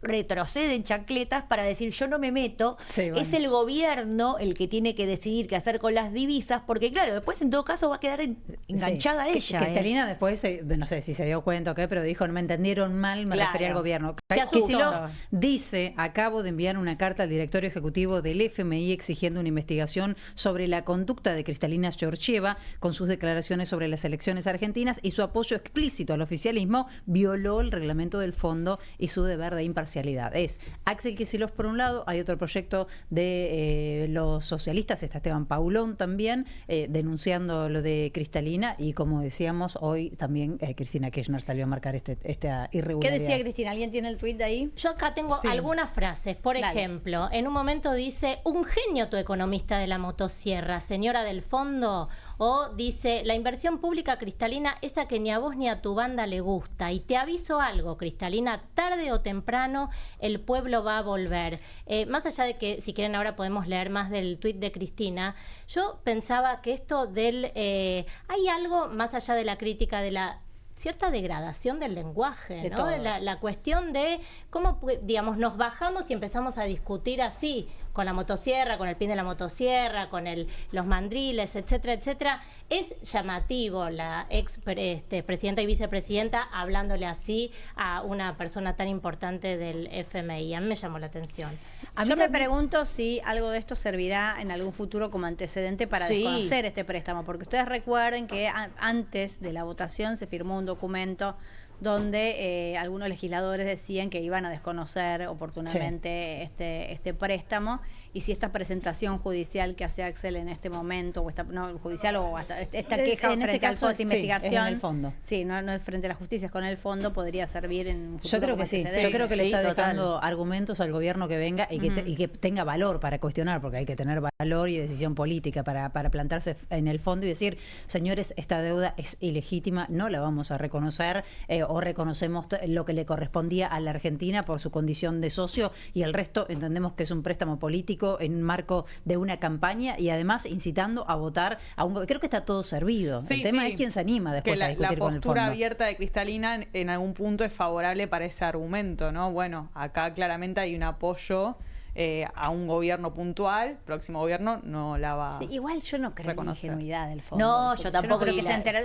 retrocede en chancletas para decir yo no me meto, es el gobierno el que tiene que decidir qué hacer con las divisas, porque claro, después en todo caso va a quedar enganchada ella. Cristalina después, no sé si se dio cuenta o qué, pero dijo, no me entendieron mal, me refería al gobierno. Kicillof dice, acabo de enviar una carta al directorio ejecutivo del FMI exigiendo una investigación sobre la conducta de Cristalina Georgieva con sus declaraciones sobre las elecciones argentinas y su apoyo explícito al oficialismo violó el reglamento del fondo y su deber de imparcialidad. Es Axel Kicillof por un lado, hay otro proyecto de los socialistas, está Esteban Paulón también, denunciando lo de Cristalina y como decíamos, hoy también Cristina Kirchner salió a marcar esta irregularidad. ¿Qué decía Cristina? ¿Alguien tiene el tweet de ahí? Yo acá tengo algunas frases. Por ejemplo, en un momento dice, un genio tu economista de la motosierra, señora del fondo. O dice, la inversión pública cristalina, esa que ni a vos ni a tu banda le gusta. Y te aviso algo, Cristalina, tarde o temprano el pueblo va a volver. Más allá de que, si quieren ahora podemos leer más del tuit de Cristina, yo pensaba que esto hay algo más allá de la crítica de la cierta degradación del lenguaje, ¿no? La cuestión de cómo, digamos, nos bajamos y empezamos a discutir así, con la motosierra, con el pin de la motosierra, con los mandriles, etcétera, etcétera. Es llamativo la ex presidenta y vicepresidenta hablándole así a una persona tan importante del FMI. A mí me llamó la atención. Yo me pregunto si algo de esto servirá en algún futuro como antecedente para desconocer este préstamo, porque ustedes recuerden que antes de la votación se firmó un documento donde algunos legisladores decían que iban a desconocer oportunamente este préstamo, y si esta presentación judicial que hace Axel en este momento, o esta queja en frente este caso, al esta investigación, es en el fondo. Sí, no es frente a la justicia, es con el fondo, podría servir en un futuro. Yo creo que sí, yo creo que le está dejando total. argumentos al gobierno que venga y que tenga valor para cuestionar, porque hay que tener valor y decisión política para plantarse en el fondo y decir, señores, esta deuda es ilegítima, no la vamos a reconocer, o reconocemos lo que le correspondía a la Argentina por su condición de socio, y el resto entendemos que es un préstamo político en un marco de una campaña y además incitando a votar a un gobierno. Creo que está todo servido. El tema es quién se anima después a discutir con el fondo. La postura abierta de Cristalina en algún punto es favorable para ese argumento, ¿no? Bueno, acá claramente hay un apoyo a un gobierno puntual, próximo gobierno no la va igual yo no creo en la ingenuidad del fondo. No, yo tampoco. Yo no creo que se entera.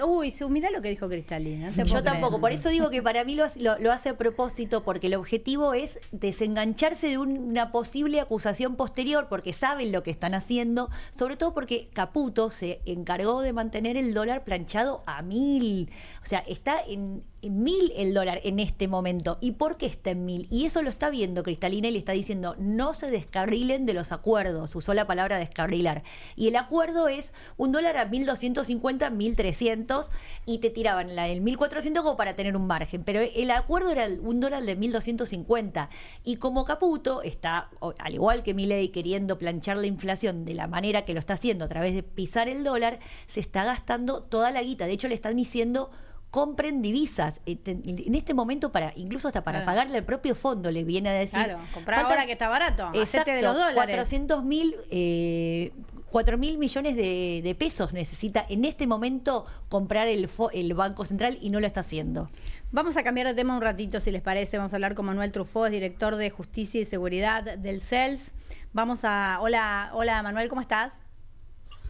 Mirá lo que dijo Cristalina. Yo tampoco, por eso digo que para mí lo hace a propósito, porque el objetivo es desengancharse de una posible acusación posterior, porque saben lo que están haciendo, sobre todo porque Caputo se encargó de mantener el dólar planchado a 1.000. O sea, está en 1.000 el dólar en este momento. ¿Y por qué está en 1.000? Y eso lo está viendo Cristalina y le está diciendo, no se descarrilen de los acuerdos. Usó la palabra descarrilar. Y el acuerdo es un dólar a 1.250, 1.300, y te tiraban el 1.400 como para tener un margen. Pero el acuerdo era un dólar de 1.250. Y como Caputo está, al igual que Milei, queriendo planchar la inflación de la manera que lo está haciendo a través de pisar el dólar, se está gastando toda la guita. De hecho, le están diciendo, compren divisas. En este momento, incluso hasta para pagarle al propio fondo, le viene a decir. Claro, comprar ahora que está barato, hacete de los dólares. 4.000 millones de pesos necesita en este momento comprar el Banco Central y no lo está haciendo. Vamos a cambiar de tema un ratito, si les parece. Vamos a hablar con Manuel Truffaut, director de Justicia y Seguridad del CELS. Hola Manuel, ¿cómo estás?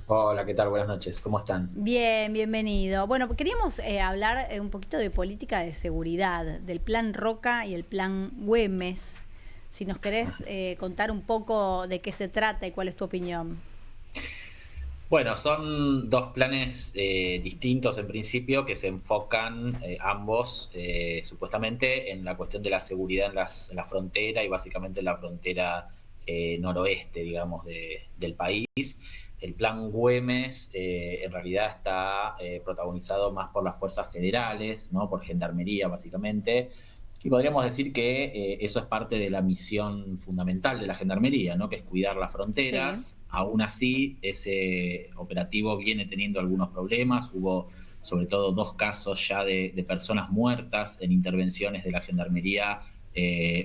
Hola, ¿qué tal? Buenas noches, ¿cómo están? Bien, bienvenido. Bueno, queríamos hablar un poquito de política de seguridad, del plan Roca y el plan Güemes. Si nos querés contar un poco de qué se trata y cuál es tu opinión. Bueno, son dos planes distintos en principio que se enfocan ambos supuestamente en la cuestión de la seguridad en la frontera y básicamente en la frontera noroeste, digamos, del país. El plan Güemes en realidad está protagonizado más por las fuerzas federales, ¿no? Por Gendarmería básicamente, y podríamos decir que eso es parte de la misión fundamental de la Gendarmería, ¿no? Que es cuidar las fronteras. Sí. Aún así, ese operativo viene teniendo algunos problemas. Hubo sobre todo 2 casos ya de personas muertas en intervenciones de la Gendarmería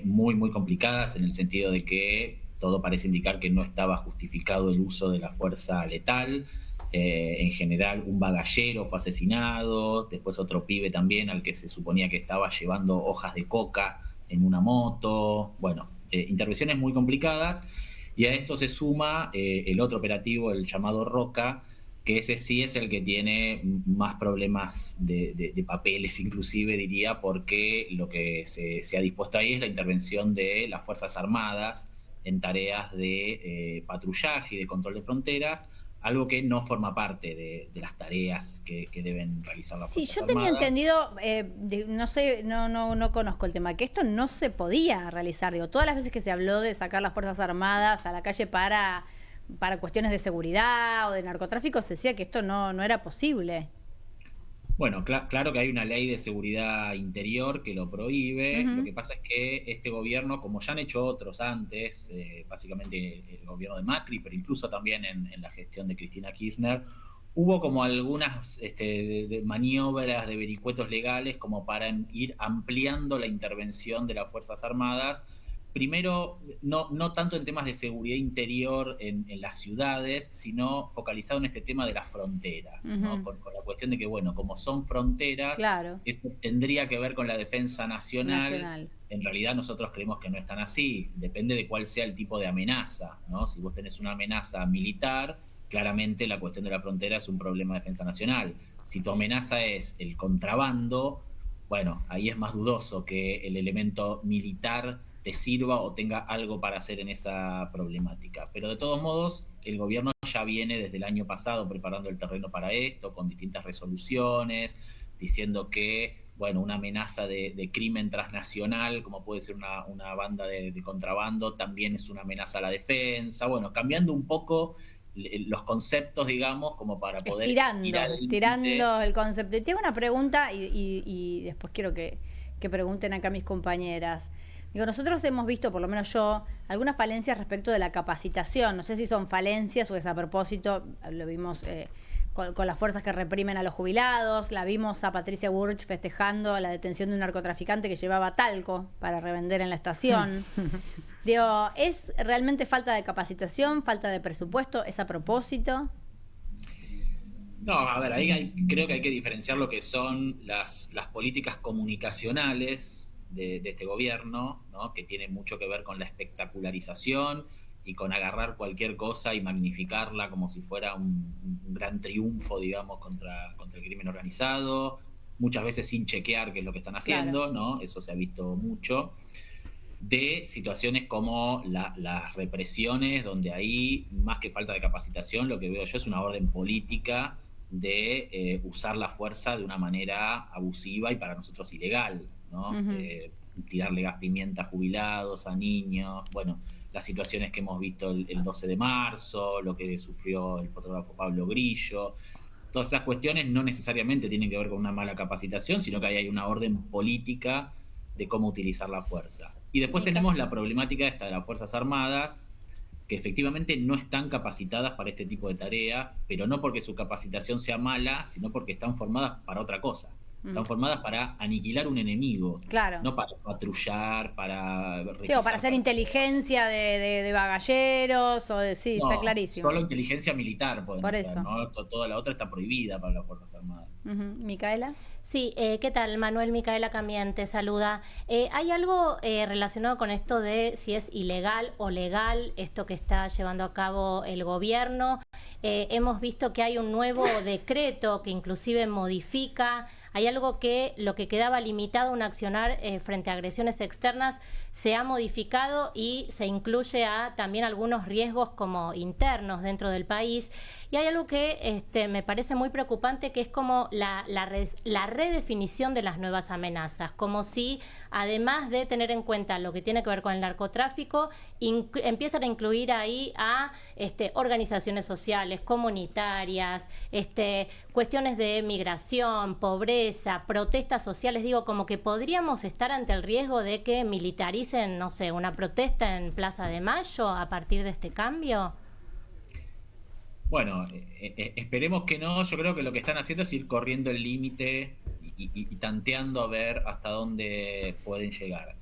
muy, muy complicadas, en el sentido de que todo parece indicar que no estaba justificado el uso de la fuerza letal. En general, un bagallero fue asesinado, después otro pibe también al que se suponía que estaba llevando hojas de coca en una moto. Bueno, intervenciones muy complicadas. Y a esto se suma el otro operativo, el llamado Roca, que ese sí es el que tiene más problemas de papeles, inclusive diría, porque lo que se ha dispuesto ahí es la intervención de las Fuerzas Armadas en tareas de patrullaje y de control de fronteras, algo que no forma parte de las tareas que deben realizar las Fuerzas Armadas. Sí, yo tenía entendido, no sé, no conozco el tema, que esto no se podía realizar. Digo, todas las veces que se habló de sacar las Fuerzas Armadas a la calle para cuestiones de seguridad o de narcotráfico, se decía que esto no era posible. Bueno, claro que hay una ley de seguridad interior que lo prohíbe. Lo que pasa es que este gobierno, como ya han hecho otros antes, básicamente el gobierno de Macri, pero incluso también en la gestión de Cristina Kirchner, hubo como algunas maniobras de vericuetos legales como para ir ampliando la intervención de las Fuerzas Armadas. Primero, no tanto en temas de seguridad interior en las ciudades, sino focalizado en este tema de las fronteras, ¿no? Con la cuestión de que, bueno, como son fronteras, claro, esto tendría que ver con la defensa nacional. En realidad nosotros creemos que no es tan así, depende de cuál sea el tipo de amenaza, ¿no? Si vos tenés una amenaza militar, claramente la cuestión de la frontera es un problema de defensa nacional. Si tu amenaza es el contrabando, bueno, ahí es más dudoso que el elemento militar te sirva o tenga algo para hacer en esa problemática. Pero de todos modos, el gobierno ya viene desde el año pasado preparando el terreno para esto, con distintas resoluciones, diciendo que, bueno, una amenaza de crimen transnacional, como puede ser una banda de contrabando, también es una amenaza a la defensa. Bueno, cambiando un poco los conceptos, digamos, como para poder estirando el concepto. Y tengo una pregunta y después quiero que pregunten acá mis compañeras. Digo, nosotros hemos visto, por lo menos yo, algunas falencias respecto de la capacitación. No sé si son falencias o es a propósito. Lo vimos con las fuerzas que reprimen a los jubilados. La vimos a Patricia Burrich festejando la detención de un narcotraficante que llevaba talco para revender en la estación. Digo, ¿es realmente falta de capacitación, falta de presupuesto? ¿Es a propósito? No, a ver, ahí creo que hay que diferenciar lo que son las políticas comunicacionales de este gobierno, ¿no? Que tiene mucho que ver con la espectacularización y con agarrar cualquier cosa y magnificarla como si fuera un gran triunfo, digamos, contra el crimen organizado, muchas veces sin chequear qué es lo que están haciendo, claro, ¿no? Eso se ha visto mucho. De situaciones como las represiones, donde ahí, más que falta de capacitación, lo que veo yo es una orden política de usar la fuerza de una manera abusiva y para nosotros ilegal, ¿no? Tirarle gas pimienta a jubilados, a niños, bueno, las situaciones que hemos visto el 12 de marzo, lo que sufrió el fotógrafo Pablo Grillo. Todas esas cuestiones no necesariamente tienen que ver con una mala capacitación, sino que ahí hay una orden política de cómo utilizar la fuerza. Y después tenemos la problemática esta de las Fuerzas Armadas, que efectivamente no están capacitadas para este tipo de tarea, pero no porque su capacitación sea mala, sino porque están formadas para otra cosa. Están formadas para aniquilar un enemigo, Claro. no para patrullar, para... Sí, o para hacer inteligencia de bagalleros, sí, No, está clarísimo. solo inteligencia militar pueden Por hacer, eso. ¿no? Toda la otra está prohibida para las Fuerzas Armadas. Micaela. Sí, ¿qué tal? Manuel, Micaela Camián te saluda. ¿Hay algo relacionado con esto de si es ilegal o legal esto que está llevando a cabo el gobierno? Hemos visto que hay un nuevo decreto que inclusive modifica. Hay algo que lo que quedaba limitado a un accionar frente a agresiones externas se ha modificado y se incluye a también algunos riesgos como internos dentro del país. Y hay algo que me parece muy preocupante, que es como la redefinición de las nuevas amenazas, como si además de tener en cuenta lo que tiene que ver con el narcotráfico, empiezan a incluir ahí a organizaciones sociales, comunitarias, cuestiones de migración, pobreza, protestas sociales. Digo, como que podríamos estar ante el riesgo de que militaricen, no sé, una protesta en Plaza de Mayo a partir de este cambio. Bueno, esperemos que no. Yo creo que lo que están haciendo es ir corriendo el límite y tanteando a ver hasta dónde pueden llegar.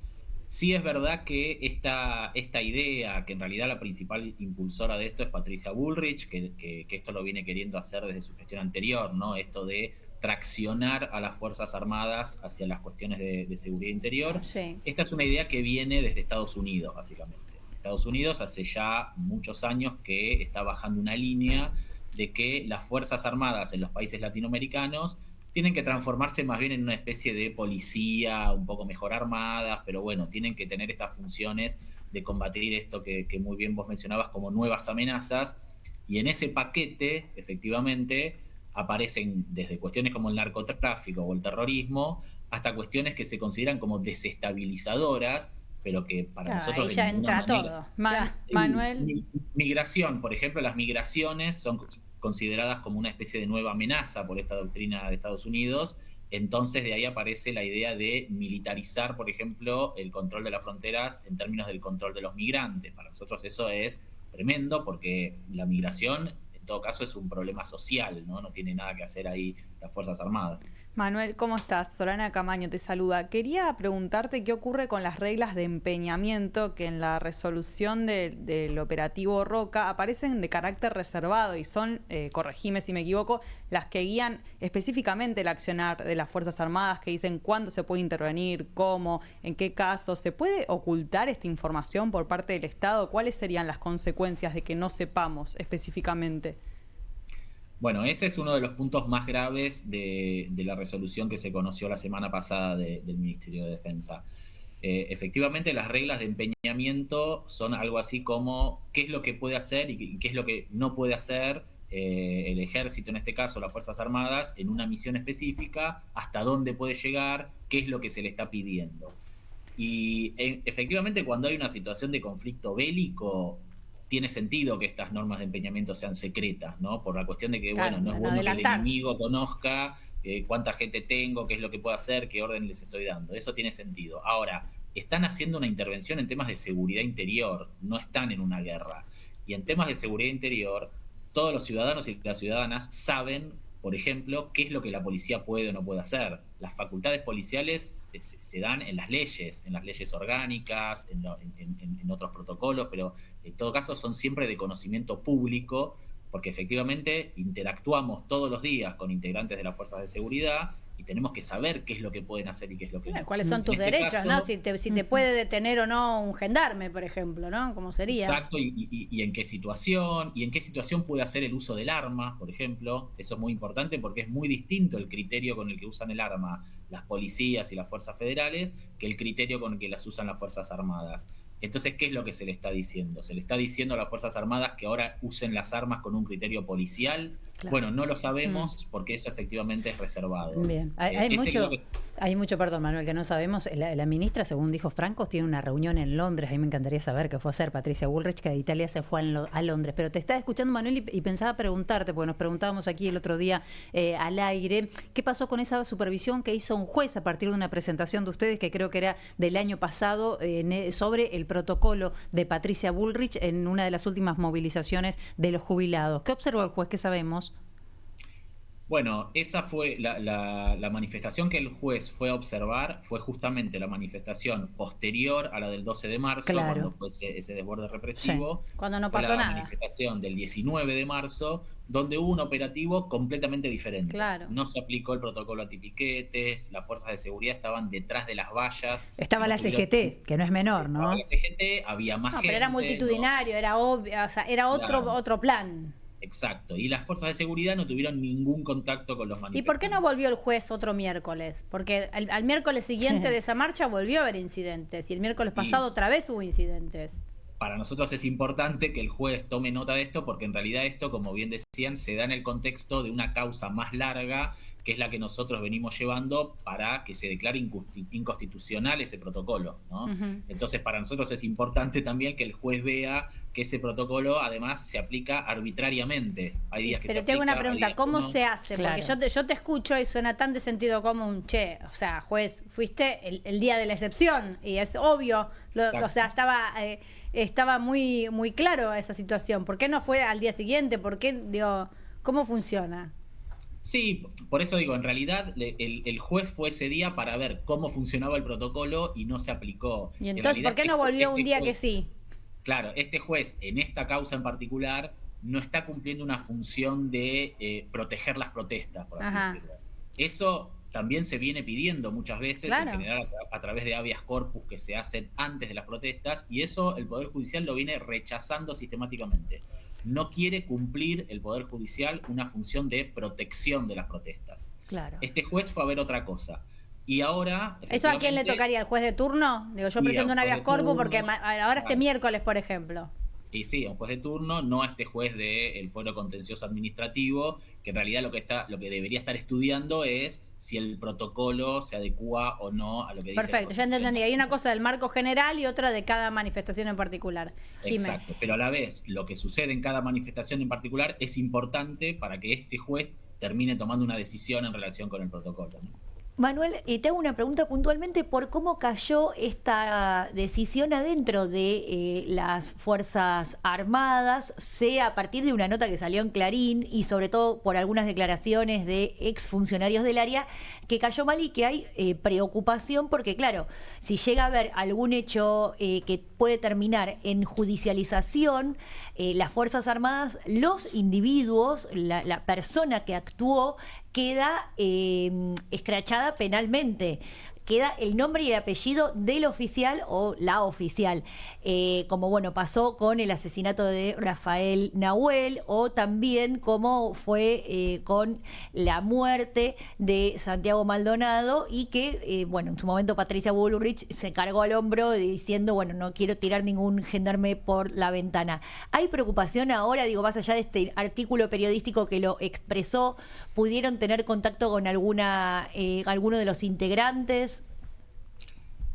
Sí es verdad que esta idea, que en realidad la principal impulsora de esto es Patricia Bullrich, que esto lo viene queriendo hacer desde su gestión anterior, ¿no? Esto de traccionar a las Fuerzas Armadas hacia las cuestiones de seguridad interior. Sí. Esta es una idea que viene desde Estados Unidos, básicamente. Estados Unidos hace ya muchos años que está bajando una línea de que las Fuerzas Armadas en los países latinoamericanos tienen que transformarse más bien en una especie de policía un poco mejor armadas, pero bueno, tienen que tener estas funciones de combatir esto que muy bien vos mencionabas como nuevas amenazas, y en ese paquete, efectivamente, aparecen desde cuestiones como el narcotráfico o el terrorismo, hasta cuestiones que se consideran como desestabilizadoras, pero que para nosotros ahí ya entra todo. Manuel. Migración, por ejemplo, las migraciones son consideradas como una especie de nueva amenaza por esta doctrina de Estados Unidos. Entonces de ahí aparece la idea de militarizar, por ejemplo, el control de las fronteras en términos del control de los migrantes. Para nosotros eso es tremendo, porque la migración en todo caso es un problema social, ¿no? No tiene nada que hacer ahí las Fuerzas Armadas. Manuel, ¿cómo estás? Sorana Camaño te saluda. Quería preguntarte qué ocurre con las reglas de empeñamiento que en la resolución del operativo Roca aparecen de carácter reservado y son, corregime si me equivoco, las que guían específicamente el accionar de las Fuerzas Armadas, que dicen cuándo se puede intervenir, cómo, en qué casos. ¿Se puede ocultar esta información por parte del Estado? ¿Cuáles serían las consecuencias de que no sepamos específicamente? Bueno, ese es uno de los puntos más graves de la resolución que se conoció la semana pasada del Ministerio de Defensa. Efectivamente, las reglas de empeñamiento son algo así como qué es lo que puede hacer y qué es lo que no puede hacer el ejército, en este caso las Fuerzas Armadas, en una misión específica, hasta dónde puede llegar, qué es lo que se le está pidiendo. Y efectivamente, cuando hay una situación de conflicto bélico, tiene sentido que estas normas de empeñamiento sean secretas, ¿no? Por la cuestión de que, Claro, bueno, no es bueno adelantar. que el enemigo conozca cuánta gente tengo, qué es lo que puedo hacer, qué orden les estoy dando. Eso tiene sentido. Ahora, están haciendo una intervención en temas de seguridad interior, no están en una guerra. Y en temas de seguridad interior, todos los ciudadanos y las ciudadanas saben, por ejemplo, qué es lo que la policía puede o no puede hacer. Las facultades policiales se dan en las leyes orgánicas, en otros protocolos, pero en todo caso son siempre de conocimiento público, porque efectivamente interactuamos todos los días con integrantes de las fuerzas de seguridad y tenemos que saber qué es lo que pueden hacer y qué es lo que no. ¿Cuáles son tus En este derechos, caso, no? Si te puede detener o no un gendarme, por ejemplo, ¿no? ¿Cómo sería? Exacto, y en qué situación puede hacer el uso del arma, por ejemplo. Eso es muy importante porque es muy distinto el criterio con el que usan el arma las policías y las fuerzas federales que el criterio con el que las usan las Fuerzas Armadas. Entonces, ¿qué es lo que se le está diciendo? ¿Se le está diciendo a las Fuerzas Armadas que ahora usen las armas con un criterio policial? Claro. Bueno, no lo sabemos porque eso efectivamente es reservado. Bien, hay mucho, perdón, Manuel, que no sabemos. La ministra, según dijo Francos, tiene una reunión en Londres. Ahí me encantaría saber qué fue a hacer Patricia Bullrich, que de Italia se fue a Londres. Pero te estaba escuchando, Manuel, y pensaba preguntarte, porque nos preguntábamos aquí el otro día al aire, ¿qué pasó con esa supervisión que hizo un juez a partir de una presentación de ustedes, que creo que era del año pasado, sobre el protocolo de Patricia Bullrich en una de las últimas movilizaciones de los jubilados? ¿Qué observó el juez? ¿Qué sabemos? Bueno, esa fue la manifestación que el juez fue a observar, fue justamente la manifestación posterior a la del 12 de marzo, Claro. cuando fue ese desborde represivo. Cuando no Fue pasó la nada. manifestación del 19 de marzo, donde hubo un operativo completamente diferente. Claro. No se aplicó el protocolo antipiquetes, las fuerzas de seguridad estaban detrás de las vallas. Estaba no la tuvieron- CGT, que no es menor, ¿no? Estaba la CGT, había más No, gente. pero era multitudinario, era obvio, o sea, era Claro. otro plan. Exacto, y las fuerzas de seguridad no tuvieron ningún contacto con los ¿Y manifestantes. por qué no volvió el juez otro miércoles? Porque al miércoles siguiente de esa marcha volvió a haber incidentes y el miércoles pasado otra vez hubo incidentes. Para nosotros es importante que el juez tome nota de esto, porque en realidad esto, como bien decían, se da en el contexto de una causa más larga, que es la que nosotros venimos llevando para que se declare inconstitucional ese protocolo, ¿no? Ujú. Entonces, para nosotros es importante también que el juez vea que ese protocolo además se aplica arbitrariamente. Hay días que Pero se te hago una aplica, hay pregunta, días que ¿cómo no. se hace? Claro. Porque yo te escucho y suena tan de sentido común, che, o sea, juez, fuiste el día de la excepción y es obvio, Exacto. o sea, estaba muy, muy claro esa situación. ¿Por qué no fue al día siguiente? ¿Por qué, digo, cómo funciona? Sí, por eso digo, en realidad el juez fue ese día para ver cómo funcionaba el protocolo y no se aplicó. Y En entonces, realidad, ¿por qué no volvió un día juez- que sí? Claro, este juez en esta causa en particular no está cumpliendo una función de proteger las protestas, por así Ajá. decirlo. Eso también se viene pidiendo muchas veces, Claro. en general a través de habeas corpus que se hacen antes de las protestas, y eso el Poder Judicial lo viene rechazando sistemáticamente. No quiere cumplir el Poder Judicial una función de protección de las protestas. Claro. Este juez fue a ver otra cosa. Y ahora... ¿Eso a quién le efectivamente, tocaría? ¿Al juez de turno? Digo, yo Sí, presento al un juez habeas de corpus turno. porque ahora este Claro. miércoles, por ejemplo. Y sí, a un juez de turno, no a este juez del Fuero Contencioso Administrativo, que en realidad lo que debería estar estudiando es si el protocolo se adecua o no a lo que dice. Perfecto, ya entendí. Hay una cosa del marco general y otra de cada manifestación en particular. Jimé. Exacto, pero a la vez lo que sucede en cada manifestación en particular es importante para que este juez termine tomando una decisión en relación con el protocolo, ¿no? Manuel, te hago una pregunta puntualmente por cómo cayó esta decisión adentro de las Fuerzas Armadas, sea a partir de una nota que salió en Clarín y sobre todo por algunas declaraciones de exfuncionarios del área, que cayó mal y que hay preocupación porque, claro, si llega a haber algún hecho que puede terminar en judicialización, las Fuerzas Armadas, los individuos, la persona que actuó, queda escrachada penalmente. Queda el nombre y el apellido del oficial o la oficial, como bueno pasó con el asesinato de Rafael Nahuel o también como fue con la muerte de Santiago Maldonado y que bueno en su momento Patricia Bullrich se cargó al hombro diciendo bueno no quiero tirar ningún gendarme por la ventana. ¿Hay preocupación ahora, digo, más allá de este artículo periodístico que lo expresó, pudieron tener contacto con alguno de los integrantes?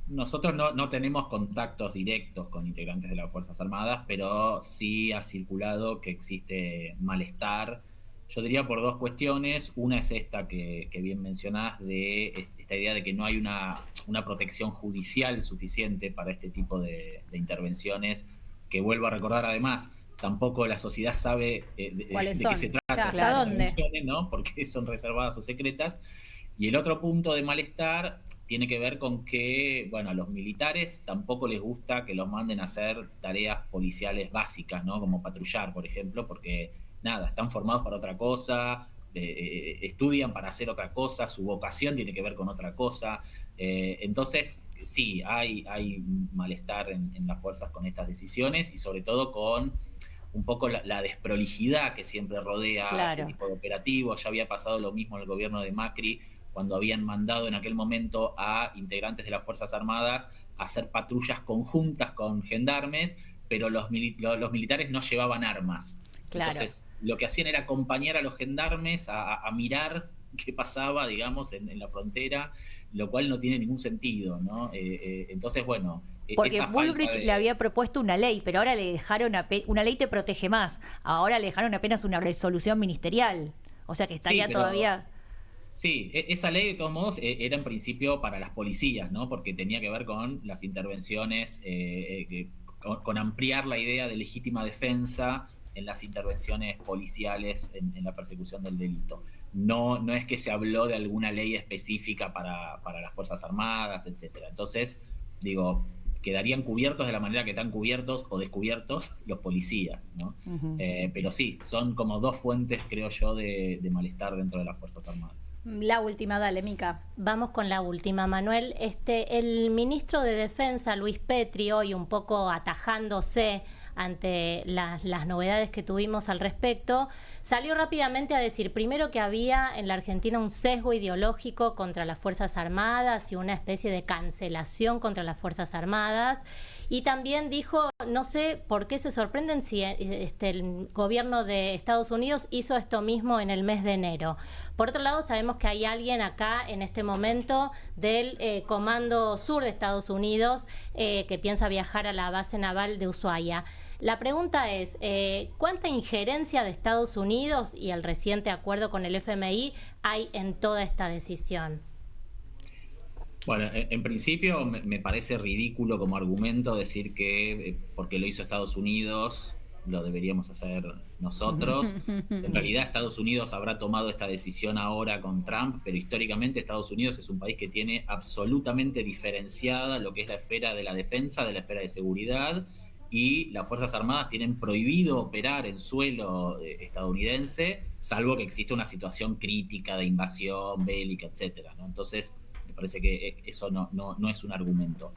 Nosotros no tenemos contactos directos con integrantes de las Fuerzas Armadas, pero sí ha circulado que existe malestar. Yo diría por dos cuestiones. Una es esta que bien mencionás, de esta idea de que no hay una protección judicial suficiente para este tipo de intervenciones, que vuelvo a recordar además, tampoco la sociedad sabe de qué se trata Claro, esas ¿hasta dónde? intervenciones, ¿no? Porque son reservadas o secretas. Y el otro punto de malestar tiene que ver con que, bueno, a los militares tampoco les gusta que los manden a hacer tareas policiales básicas, ¿no? Como patrullar, por ejemplo, porque, nada, están formados para otra cosa, estudian para hacer otra cosa, su vocación tiene que ver con otra cosa. Entonces, sí, hay malestar en las fuerzas con estas decisiones y sobre todo con un poco la desprolijidad que siempre rodea Claro. este tipo de operativos. Ya había pasado lo mismo en el gobierno de Macri, cuando habían mandado en aquel momento a integrantes de las Fuerzas Armadas a hacer patrullas conjuntas con gendarmes, pero los militares no llevaban armas. Claro. Entonces, lo que hacían era acompañar a los gendarmes a mirar qué pasaba, digamos, en la frontera, lo cual no tiene ningún sentido, ¿no? Entonces, bueno... Porque esa falta Bullrich de- le había propuesto una ley, pero ahora le dejaron una ley te protege más. Ahora le dejaron apenas una resolución ministerial. O sea que estaría pero- todavía... Sí, esa ley de todos modos era en principio para las policías, ¿no? Porque tenía que ver con las intervenciones, con ampliar la idea de legítima defensa en las intervenciones policiales en la persecución del delito. no es que se habló de alguna ley específica para las Fuerzas Armadas, etcétera. Entonces, digo, quedarían cubiertos de la manera que están cubiertos o descubiertos los policías, ¿no? Pero sí, son como dos fuentes, creo yo, de malestar dentro de las Fuerzas Armadas. La última, dale, Mica. Vamos con la última, Manuel. El ministro de Defensa, Luis Petri, hoy un poco atajándose ante las novedades que tuvimos al respecto, salió rápidamente a decir primero que había en la Argentina un sesgo ideológico contra las Fuerzas Armadas y una especie de cancelación contra las Fuerzas Armadas, y también dijo, no sé por qué se sorprenden si el gobierno de Estados Unidos hizo esto mismo en el mes de enero. Por otro lado, sabemos que hay alguien acá en este momento del Comando Sur de Estados Unidos que piensa viajar a la base naval de Ushuaia. La pregunta es, ¿cuánta injerencia de Estados Unidos y el reciente acuerdo con el FMI hay en toda esta decisión? Bueno, en principio me parece ridículo como argumento decir que porque lo hizo Estados Unidos lo deberíamos hacer nosotros. En realidad Estados Unidos habrá tomado esta decisión ahora con Trump, pero históricamente Estados Unidos es un país que tiene absolutamente diferenciada lo que es la esfera de la defensa de la esfera de seguridad, y las Fuerzas Armadas tienen prohibido operar en suelo estadounidense, salvo que exista una situación crítica de invasión bélica, etcétera, ¿no? Entonces, me parece que eso no es un argumento.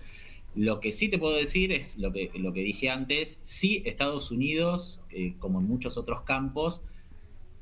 Lo que sí te puedo decir es lo que dije antes: sí, Estados Unidos, como en muchos otros campos,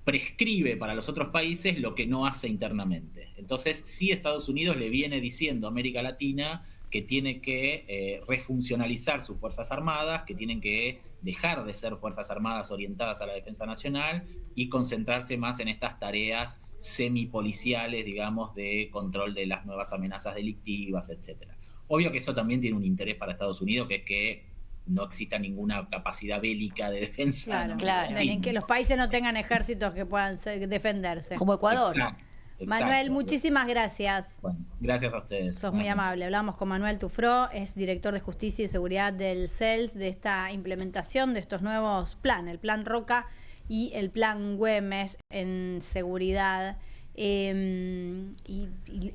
prescribe para los otros países lo que no hace internamente. Entonces, sí, Estados Unidos le viene diciendo a América Latina que tiene que refuncionalizar sus Fuerzas Armadas, que tienen que dejar de ser Fuerzas Armadas orientadas a la defensa nacional y concentrarse más en estas tareas semipoliciales, digamos, de control de las nuevas amenazas delictivas, etcétera. Obvio que eso también tiene un interés para Estados Unidos, que es que no exista ninguna capacidad bélica de defensa. Claro. Que los países no tengan ejércitos que puedan defenderse. Como Ecuador. Exacto. Manuel, muchísimas gracias. Bueno, gracias a ustedes. Sos muy amable. Hablamos con Manuel Tufró, es director de Justicia y Seguridad del CELS, de esta implementación de estos nuevos planes, el Plan Roca y el Plan Güemes en seguridad. Y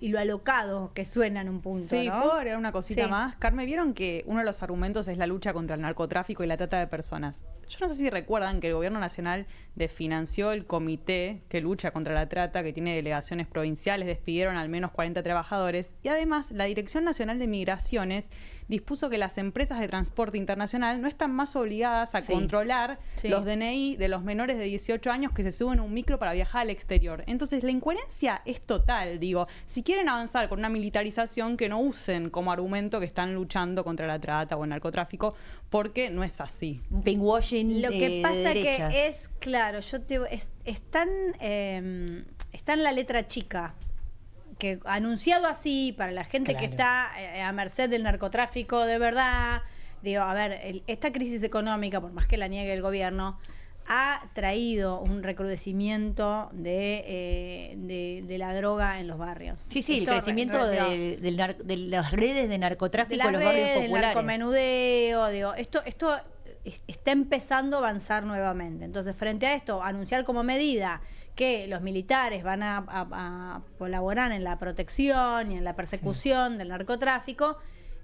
lo alocado que suena en un punto, sí, ¿no? ¿puedo agregar una cosita más? Carmen, ¿vieron que uno de los argumentos es la lucha contra el narcotráfico y la trata de personas? Yo no sé si recuerdan que el gobierno nacional desfinanció el comité que lucha contra la trata, que tiene delegaciones provinciales, despidieron al menos 40 trabajadores, y además la Dirección Nacional de Migraciones dispuso que las empresas de transporte internacional no están más obligadas a controlar los DNI de los menores de 18 años que se suben a un micro para viajar al exterior. Entonces, la incoherencia es total, digo. Si quieren avanzar con una militarización, que no usen como argumento que están luchando contra la trata o el narcotráfico, porque no es así. Pinkwashing. Lo que pasa derecha. que es, claro, está en la letra chica, que anunciado así para la gente que está a merced del narcotráfico de verdad. Digo, a ver, esta crisis económica, por más que la niegue el gobierno, ha traído un recrudecimiento de la droga en los barrios. Sí, el crecimiento de las redes de narcotráfico en los barrios populares. El narcomenudeo, digo, esto está empezando a avanzar nuevamente. Entonces, frente a esto, anunciar como medida que los militares van a colaborar en la protección y en la persecución del narcotráfico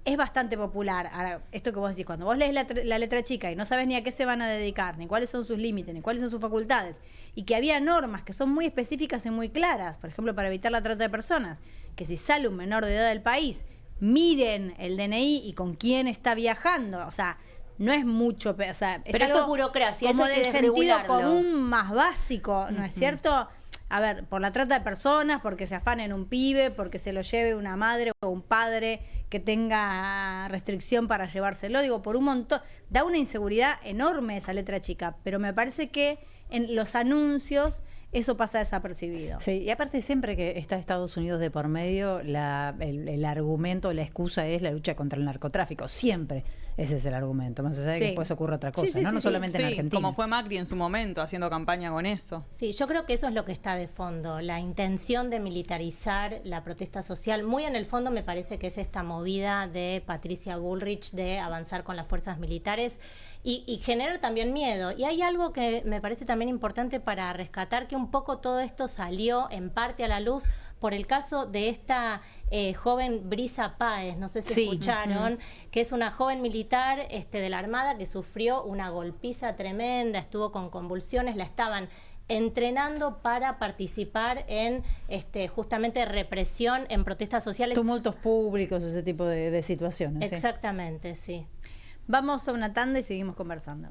es bastante popular. Ahora, esto que vos decís, cuando vos lees la letra chica y no sabes ni a qué se van a dedicar, ni cuáles son sus límites, ni cuáles son sus facultades, y que había normas que son muy específicas y muy claras, por ejemplo, para evitar la trata de personas, que si sale un menor de edad del país, miren el DNI y con quién está viajando. O sea, no es mucho, o sea, pero eso es burocracia, como eso hay que de sentido desregularlo. común más básico, ¿no es cierto? A ver, por la trata de personas, porque se afanen un pibe, porque se lo lleve una madre o un padre que tenga restricción para llevárselo, digo, por un montón, da una inseguridad enorme esa letra chica, pero me parece que en los anuncios eso pasa desapercibido. Sí, y aparte siempre que está Estados Unidos de por medio, el argumento, la excusa es la lucha contra el narcotráfico, siempre. Ese es el argumento, más allá de que Sí. después ocurra otra cosa, Sí, sí, no sí, solamente en Sí, Argentina. como fue Macri en su momento, haciendo campaña con eso. Sí, yo creo que eso es lo que está de fondo, la intención de militarizar la protesta social. Muy en el fondo me parece que es esta movida de Patricia Bullrich de avanzar con las fuerzas militares y generar también miedo. Y hay algo que me parece también importante para rescatar, que un poco todo esto salió en parte a la luz por el caso de esta joven Brisa Páez, no sé si Sí. escucharon, que es una joven militar de la Armada que sufrió una golpiza tremenda, estuvo con convulsiones, la estaban entrenando para participar en justamente represión en protestas sociales. Tumultos públicos, ese tipo de situaciones. ¿sí? Exactamente, sí. Vamos a una tanda y seguimos conversando.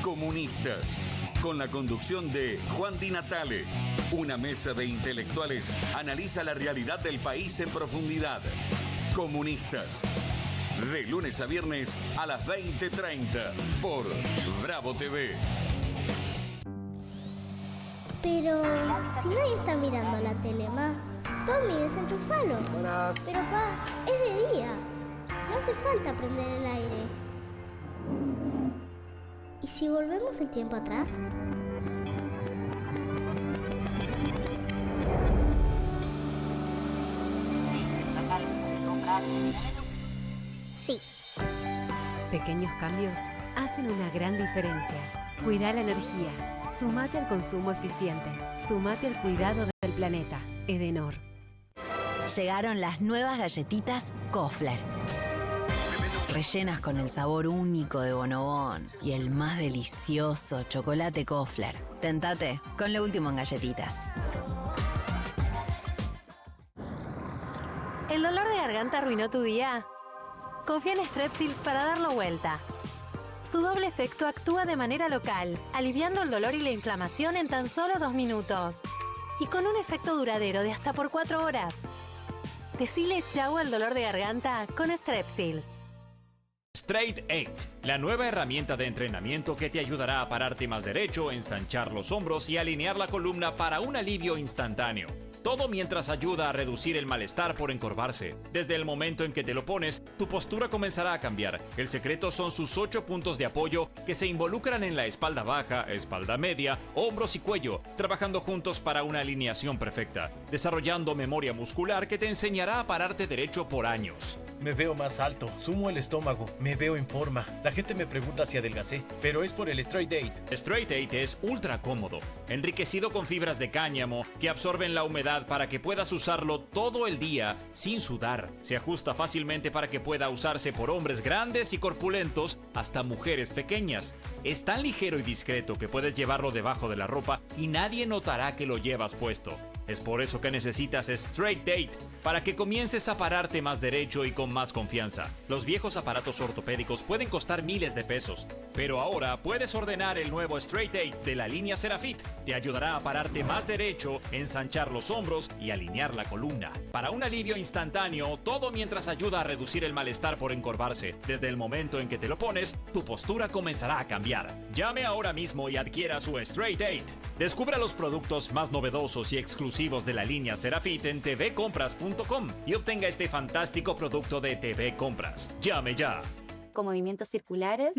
Comunistas, con la conducción de Juan Di Natale. Una mesa de intelectuales analiza la realidad del país en profundidad. Comunistas, de lunes a viernes a las 20:30 por Bravo TV. Pero si nadie está mirando la tele, ma. Tommy, desenchufalo. Pero pa, es de día. No hace falta prender el aire. ¿Y si volvemos el tiempo atrás? Sí. Pequeños cambios hacen una gran diferencia. Cuida la energía. Sumate al consumo eficiente. Sumate al cuidado del planeta. Edenor. Llegaron las nuevas galletitas Kofler. Rellenas con el sabor único de Bonobón y el más delicioso chocolate Kofler. Tentate con lo último en galletitas. ¿El dolor de garganta arruinó tu día? Confía en Strepsils para darlo vuelta. Su doble efecto actúa de manera local, aliviando el dolor y la inflamación en tan solo 2 minutos. Y con un efecto duradero de hasta por 4 horas. Decile chau al dolor de garganta con Strepsils. Straight 8, la nueva herramienta de entrenamiento que te ayudará a pararte más derecho, ensanchar los hombros y alinear la columna para un alivio instantáneo. Todo mientras ayuda a reducir el malestar por encorvarse. Desde el momento en que te lo pones, tu postura comenzará a cambiar. El secreto son sus 8 puntos de apoyo que se involucran en la espalda baja, espalda media, hombros y cuello, trabajando juntos para una alineación perfecta, desarrollando memoria muscular que te enseñará a pararte derecho por años. Me veo más alto, sumo el estómago, me veo en forma. La gente me pregunta si adelgacé, pero es por el Straight 8. Straight 8 es ultra cómodo, enriquecido con fibras de cáñamo que absorben la humedad para que puedas usarlo todo el día sin sudar. Se ajusta fácilmente para que pueda usarse por hombres grandes y corpulentos hasta mujeres pequeñas. Es tan ligero y discreto que puedes llevarlo debajo de la ropa y nadie notará que lo llevas puesto. Es por eso que necesitas Straight 8, para que comiences a pararte más derecho y con más confianza. Los viejos aparatos ortopédicos pueden costar miles de pesos, pero ahora puedes ordenar el nuevo Straight 8 de la línea Serafit. Te ayudará a pararte más derecho, ensanchar los hombros y alinear la columna. Para un alivio instantáneo, todo mientras ayuda a reducir el malestar por encorvarse. Desde el momento en que te lo pones, tu postura comenzará a cambiar. Llame ahora mismo y adquiera su Straight 8. Descubra los productos más novedosos y exclusivos de la línea Serafit en tvcompras.com y obtenga este fantástico producto de TV Compras. Llame ya. Con movimientos circulares.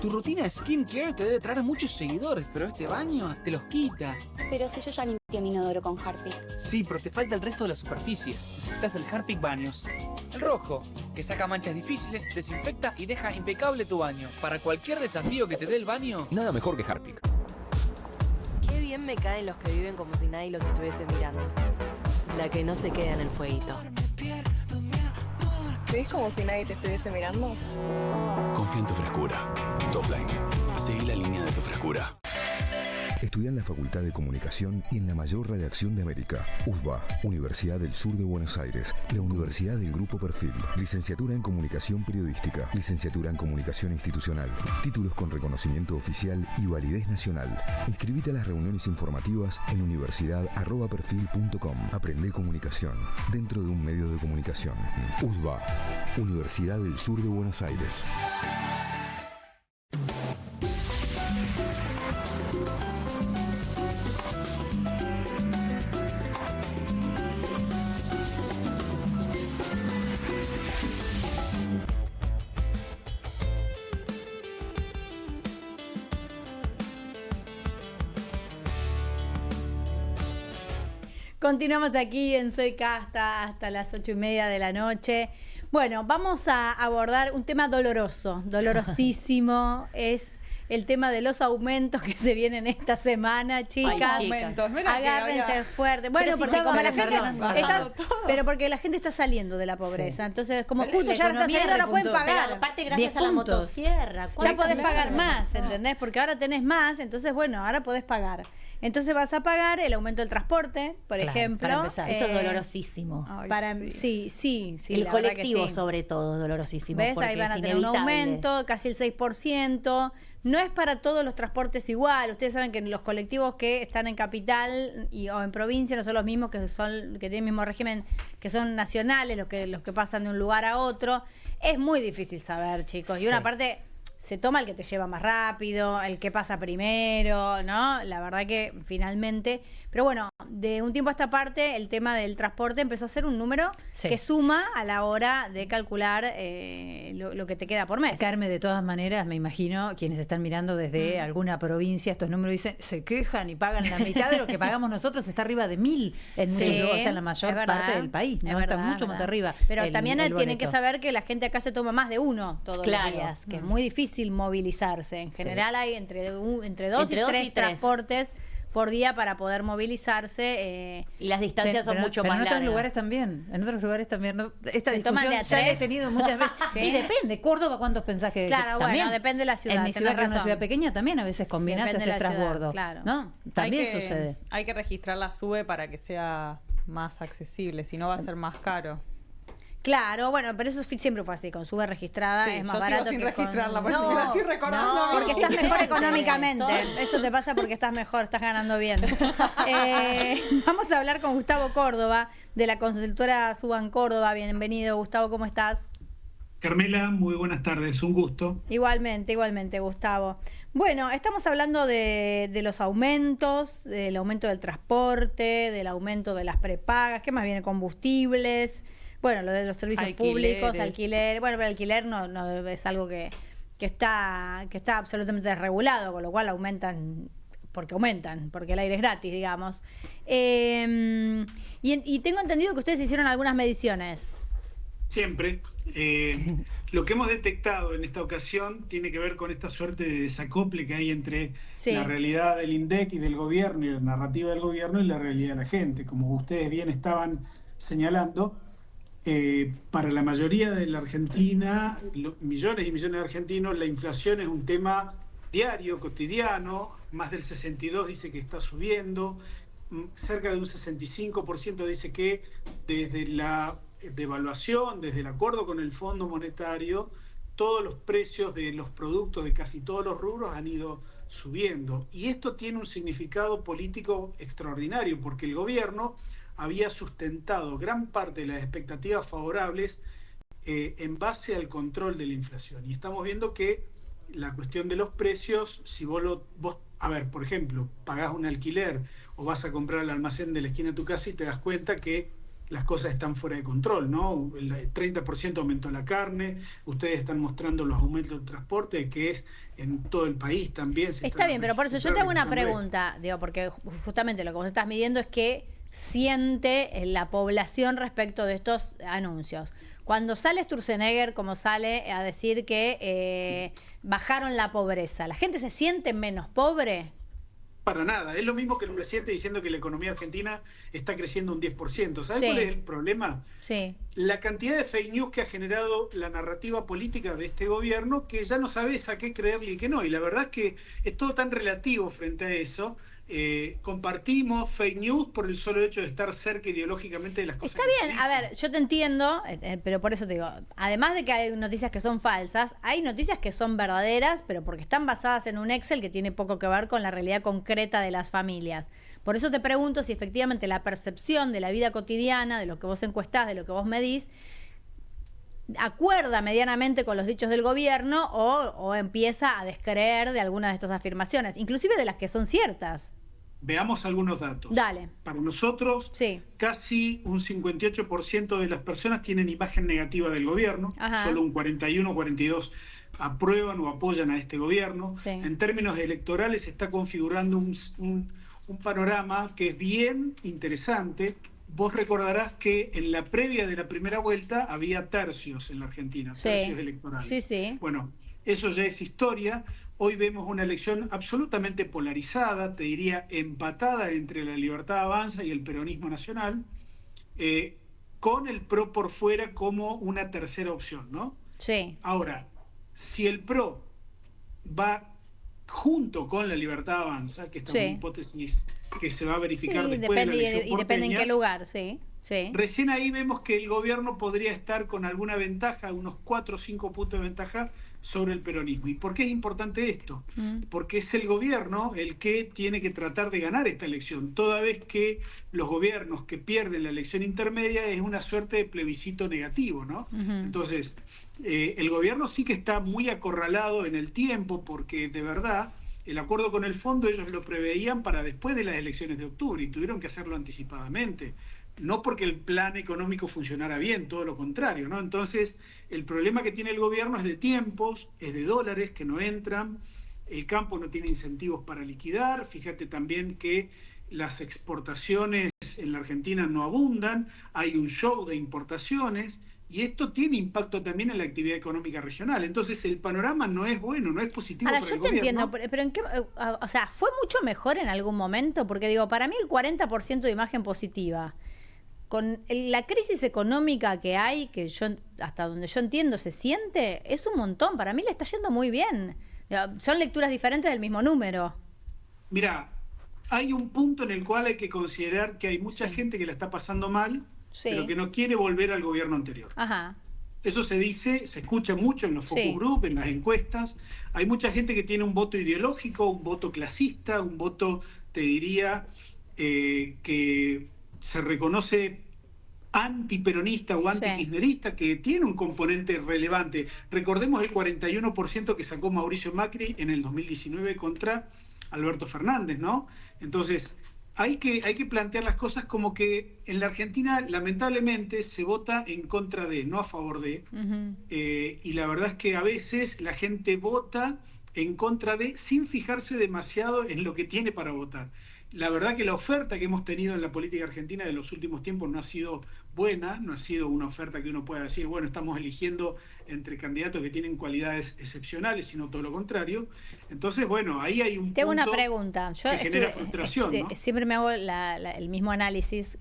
Tu rutina de skincare te debe traer muchos seguidores, pero este baño te los quita. Pero si yo ya limpié mi inodoro con Harpic. Sí, pero te falta el resto de las superficies. Necesitas el Harpic Baños. El rojo, que saca manchas difíciles, desinfecta y deja impecable tu baño. Para cualquier desafío que te dé el baño, nada mejor que Harpic. Qué bien me caen los que viven como si nadie los estuviese mirando. La que no se queda en el fueguito. ¿Ves como si nadie te estuviese mirando? Confía en tu frescura. Topline. Seguí la línea de tu frescura. Estudia en la Facultad de Comunicación y en la mayor redacción de América. USBA, Universidad del Sur de Buenos Aires, la Universidad del Grupo Perfil. Licenciatura en Comunicación Periodística, Licenciatura en Comunicación Institucional, títulos con reconocimiento oficial y validez nacional. Inscribite a las reuniones informativas en universidad@perfil.com. Aprende comunicación dentro de un medio de comunicación. USBA, Universidad del Sur de Buenos Aires. Continuamos aquí en Soy Casta hasta las 8:30 de la noche. Bueno, vamos a abordar un tema doloroso, dolorosísimo. Es el tema de los aumentos que se vienen esta semana, chicas. Aumentos, mira que agárrense había... fuerte. Bueno, Pero si porque como la estaba gente bajando pero porque la gente está saliendo de la pobreza. Sí. Entonces, como La justo ya está economía saliendo, ahora pueden repuntó. pagar. Pero aparte, 10 gracias a la puntos. motosierra. Ya podés pagar más, pasó? ¿entendés? Porque ahora tenés más, entonces bueno, ahora podés pagar. Entonces vas a pagar el aumento del transporte, por Claro, ejemplo. para empezar. Eso es dolorosísimo. Sí, el la verdad que colectivo, sí. sobre todo, es dolorosísimo. ¿Ves? Porque Ahí van a es tener un inevitable. aumento, casi el 6%. No es para todos los transportes igual. Ustedes saben que los colectivos que están en capital o en provincia no son los mismos que tienen el mismo régimen, que son nacionales, los que pasan de un lugar a otro. Es muy difícil saber, chicos. Y una parte se toma el que te lleva más rápido, el que pasa primero, ¿no? La verdad que finalmente... Pero bueno, de un tiempo a esta parte, el tema del transporte empezó a ser un número que suma a la hora de calcular lo que te queda por mes. Carmen, de todas maneras, me imagino, quienes están mirando desde alguna provincia, estos números dicen, se quejan y pagan la mitad de lo que pagamos nosotros, está arriba de 1.000 en muchos lugares, o sea, en la mayor parte del país, ¿no? Está mucho más arriba. Pero también tienen boleto. que saber que la gente acá se toma más de uno todos los días, que es muy difícil movilizarse. En general hay entre 2 y 3 transportes por día para poder movilizarse. Y las distancias son mucho más en otros largas. lugares también, ¿no? Esta Se toman discusión de a ya la he 3. tenido muchas veces. Sí. Y depende, Córdoba, ¿cuántos pensás que Claro, también? bueno, depende de la ciudad. En mi ciudad, tenés que es una razón. ciudad pequeña, también a veces combinás y Depende de haces la ciudad, transbordo. claro. ¿No? También Hay que- sucede. Hay que registrar la SUBE para que sea más accesible, si no va a ser más caro. Claro, bueno, pero eso siempre fue así, con SUBE registrada Sí, es más yo sigo barato sin que registrarla, con... por eso me la estoy recordando a mí. porque estás mejor económicamente. Eso te pasa porque estás mejor, estás ganando bien. Vamos a hablar con Gustavo Córdoba, de la consultora Suban Córdoba. Bienvenido, Gustavo, ¿cómo estás? Carmela, muy buenas tardes, un gusto. Igualmente, Gustavo. Bueno, estamos hablando de los aumentos, del aumento del transporte, del aumento de las prepagas, ¿qué más viene? Combustibles, bueno, lo de los servicios públicos, alquiler. Bueno, pero el alquiler no es algo que está absolutamente desregulado, con lo cual aumentan, porque el aire es gratis, digamos. Y tengo entendido que ustedes hicieron algunas mediciones. Siempre. Lo que hemos detectado en esta ocasión tiene que ver con esta suerte de desacople que hay entre la realidad del INDEC y del gobierno y la narrativa del gobierno y la realidad de la gente. Como ustedes bien estaban señalando, para la mayoría de la Argentina, millones y millones de argentinos, la inflación es un tema diario, cotidiano. Más del 62% dice que está subiendo, cerca de un 65% dice que desde la devaluación, desde el acuerdo con el Fondo Monetario, todos los precios de los productos de casi todos los rubros han ido subiendo. Y esto tiene un significado político extraordinario, porque el gobierno había sustentado gran parte de las expectativas favorables en base al control de la inflación. Y estamos viendo que la cuestión de los precios, si vos por ejemplo, pagás un alquiler o vas a comprar al almacén de la esquina de tu casa y te das cuenta que las cosas están fuera de control, ¿no? El 30% aumentó la carne, ustedes están mostrando los aumentos del transporte, que es en todo el país también. Está bien, pero por eso yo te hago una pregunta, porque justamente lo que vos estás midiendo es qué siente la población respecto de estos anuncios. Cuando sale Sturzenegger, como sale a decir que bajaron la pobreza, ¿la gente se siente menos pobre? Para nada. Es lo mismo que el presidente diciendo que la economía argentina está creciendo un 10%. ¿Sabes cuál es el problema? Sí. La cantidad de fake news que ha generado la narrativa política de este gobierno, que ya no sabes a qué creerle y qué no. Y la verdad es que es todo tan relativo frente a eso. Compartimos fake news por el solo hecho de estar cerca ideológicamente de las cosas. Está bien, a ver, yo te entiendo, pero por eso te digo, además de que hay noticias que son falsas, hay noticias que son verdaderas, pero porque están basadas en un Excel que tiene poco que ver con la realidad concreta de las familias. Por eso te pregunto si efectivamente la percepción de la vida cotidiana, de lo que vos encuestás, de lo que vos medís, acuerda medianamente con los dichos del gobierno o empieza a descreer de algunas de estas afirmaciones, inclusive de las que son ciertas. Veamos algunos datos. Dale. Para nosotros, casi un 58% de las personas tienen imagen negativa del gobierno. Ajá. Solo un 41 o 42 aprueban o apoyan a este gobierno. Sí. En términos electorales se está configurando un panorama que es bien interesante. Vos recordarás que en la previa de la primera vuelta había tercios en la Argentina, tercios electorales. Sí, sí. Bueno, eso ya es historia. Hoy vemos una elección absolutamente polarizada, te diría empatada entre la Libertad Avanza y el peronismo nacional, con el PRO por fuera como una tercera opción, ¿no? Sí. Ahora, si el PRO va junto con la Libertad Avanza, que esta es una hipótesis que se va a verificar después de la elección porteña, y depende en qué lugar, sí. Recién ahí vemos que el gobierno podría estar con alguna ventaja, unos 4 o 5 puntos de ventaja sobre el peronismo. ¿Y por qué es importante esto? Porque es el gobierno el que tiene que tratar de ganar esta elección, toda vez que los gobiernos que pierden la elección intermedia es una suerte de plebiscito negativo, ¿no? Entonces, el gobierno sí que está muy acorralado en el tiempo, porque de verdad el acuerdo con el fondo ellos lo preveían para después de las elecciones de octubre y tuvieron que hacerlo anticipadamente. No porque el plan económico funcionara bien, todo lo contrario, ¿no? Entonces, el problema que tiene el gobierno es de tiempos, es de dólares que no entran, el campo no tiene incentivos para liquidar, fíjate también que las exportaciones en la Argentina no abundan, hay un show de importaciones, y esto tiene impacto también en la actividad económica regional. Entonces, el panorama no es bueno, no es positivo para el gobierno. Ahora, yo te entiendo, pero ¿en qué, o sea, fue mucho mejor en algún momento? Porque digo, para mí el 40% de imagen positiva, con la crisis económica que hay, que yo hasta donde yo entiendo se siente, es un montón. Para mí le está yendo muy bien. Son lecturas diferentes del mismo número. Mira, hay un punto en el cual hay que considerar que hay mucha gente que la está pasando mal, pero que no quiere volver al gobierno anterior. Ajá. Eso se dice, se escucha mucho en los focus group, en las encuestas. Hay mucha gente que tiene un voto ideológico, un voto clasista, un voto, te diría, que se reconoce antiperonista o antikirchnerista, que tiene un componente relevante. Recordemos el 41% que sacó Mauricio Macri en el 2019 contra Alberto Fernández, ¿no? Entonces, hay que plantear las cosas como que en la Argentina lamentablemente se vota en contra de, no a favor de, y la verdad es que a veces la gente vota en contra de sin fijarse demasiado en lo que tiene para votar. La verdad que la oferta que hemos tenido en la política argentina de los últimos tiempos no ha sido buena, no ha sido una oferta que uno pueda decir, bueno, estamos eligiendo entre candidatos que tienen cualidades excepcionales, sino todo lo contrario. Entonces, bueno, ahí hay un Tengo punto una pregunta. Yo que genera frustración, ¿no? Siempre me hago el mismo análisis.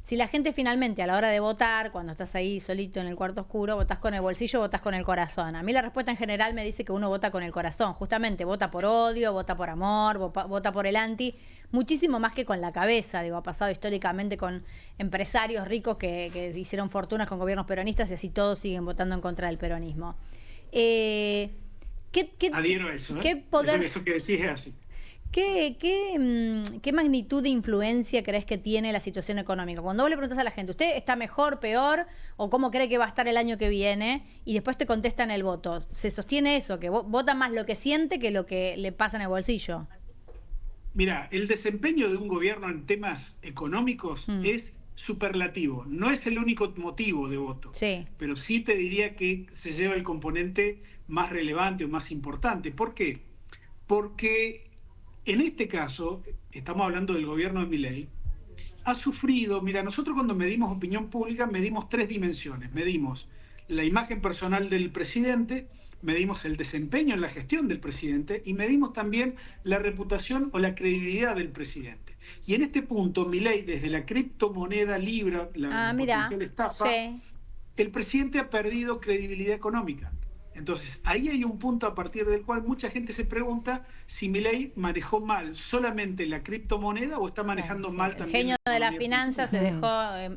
Si la gente finalmente a la hora de votar, cuando estás ahí solito en el cuarto oscuro, votás con el bolsillo o votás con el corazón. A mí la respuesta en general me dice que uno vota con el corazón. Justamente vota por odio, vota por amor, vota por el anti, muchísimo más que con la cabeza. Digo, ha pasado históricamente con empresarios ricos que hicieron fortunas con gobiernos peronistas y así todos siguen votando en contra del peronismo. Adhiero a eso, ¿qué poder, eso que decís es así. ¿Qué magnitud de influencia crees que tiene la situación económica? Cuando vos le preguntás a la gente, ¿usted está mejor, peor, o cómo cree que va a estar el año que viene? Y después te contestan el voto. ¿Se sostiene eso, que vota más lo que siente que lo que le pasa en el bolsillo? Mira, el desempeño de un gobierno en temas económicos es superlativo. No es el único motivo de voto, pero sí te diría que se lleva el componente más relevante o más importante. ¿Por qué? Porque en este caso, estamos hablando del gobierno de Milei, ha sufrido, mira, nosotros cuando medimos opinión pública medimos 3 dimensiones. Medimos la imagen personal del presidente, medimos el desempeño en la gestión del presidente y medimos también la reputación o la credibilidad del presidente. Y en este punto, Milei, desde la criptomoneda Libra, la potencial estafa, el presidente ha perdido credibilidad económica. Entonces, ahí hay un punto a partir del cual mucha gente se pregunta si Milei manejó mal solamente la criptomoneda o está manejando mal también. El genio de la finanza se dejó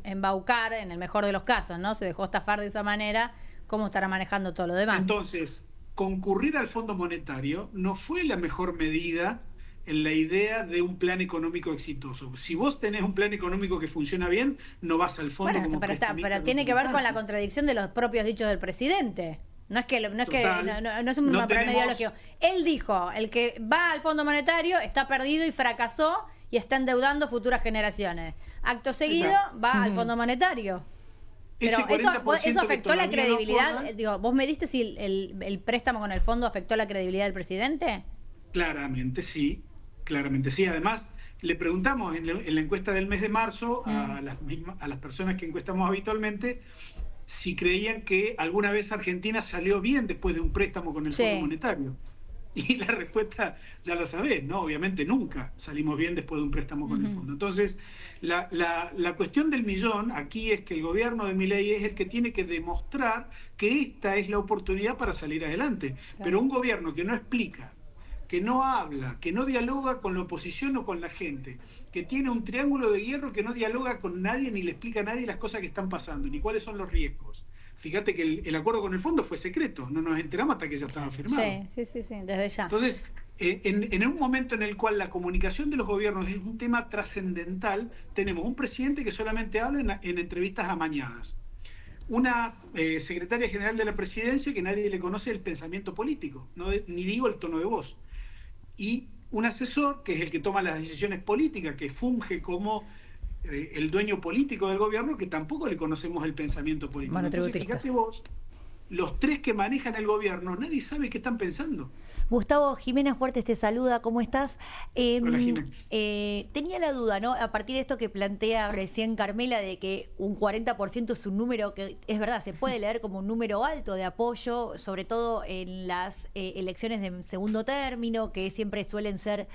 embaucar, en el mejor de los casos, ¿no? Se dejó estafar de esa manera. ¿Cómo estará manejando todo lo demás? Entonces, concurrir al Fondo Monetario no fue la mejor medida en la idea de un plan económico exitoso. Si vos tenés un plan económico que funciona bien, no vas al fondo como prestamista. Pero tiene que ver con la contradicción de los propios dichos del presidente. No es un problema ideológico. Él dijo, el que va al Fondo Monetario está perdido y fracasó y está endeudando futuras generaciones. Acto seguido va al Fondo Monetario. Pero eso afectó la credibilidad. Digo, ¿vos me diste si el préstamo con el fondo afectó la credibilidad del presidente? Claramente sí. Además, le preguntamos en la encuesta del mes de marzo a las personas que encuestamos habitualmente si creían que alguna vez Argentina salió bien después de un préstamo con el Fondo Monetario. Y la respuesta ya la sabés, ¿no? Obviamente nunca salimos bien después de un préstamo con el fondo. Entonces, la cuestión del millón aquí es que el gobierno de Milei es el que tiene que demostrar que esta es la oportunidad para salir adelante. Claro. Pero un gobierno que no explica, que no habla, que no dialoga con la oposición o con la gente, que tiene un triángulo de hierro que no dialoga con nadie ni le explica a nadie las cosas que están pasando, ni cuáles son los riesgos. Fíjate que el acuerdo con el fondo fue secreto, no nos enteramos hasta que ya estaba firmado. Sí, desde ya. Entonces, en un momento en el cual la comunicación de los gobiernos es un tema trascendental, tenemos un presidente que solamente habla en entrevistas amañadas, una secretaria general de la presidencia que nadie le conoce el pensamiento político, ni digo el tono de voz, y un asesor que es el que toma las decisiones políticas, que funge como el dueño político del gobierno, que tampoco le conocemos el pensamiento político. Entonces, fíjate vos, los tres que manejan el gobierno, nadie sabe qué están pensando. Gustavo, Jimena Fuertes te saluda, ¿cómo estás? Hola, Jimena. Tenía la duda, ¿no? A partir de esto que plantea recién Carmela, de que un 40% es un número que, es verdad, se puede leer como un número alto de apoyo, sobre todo en las elecciones de segundo término, que siempre suelen ser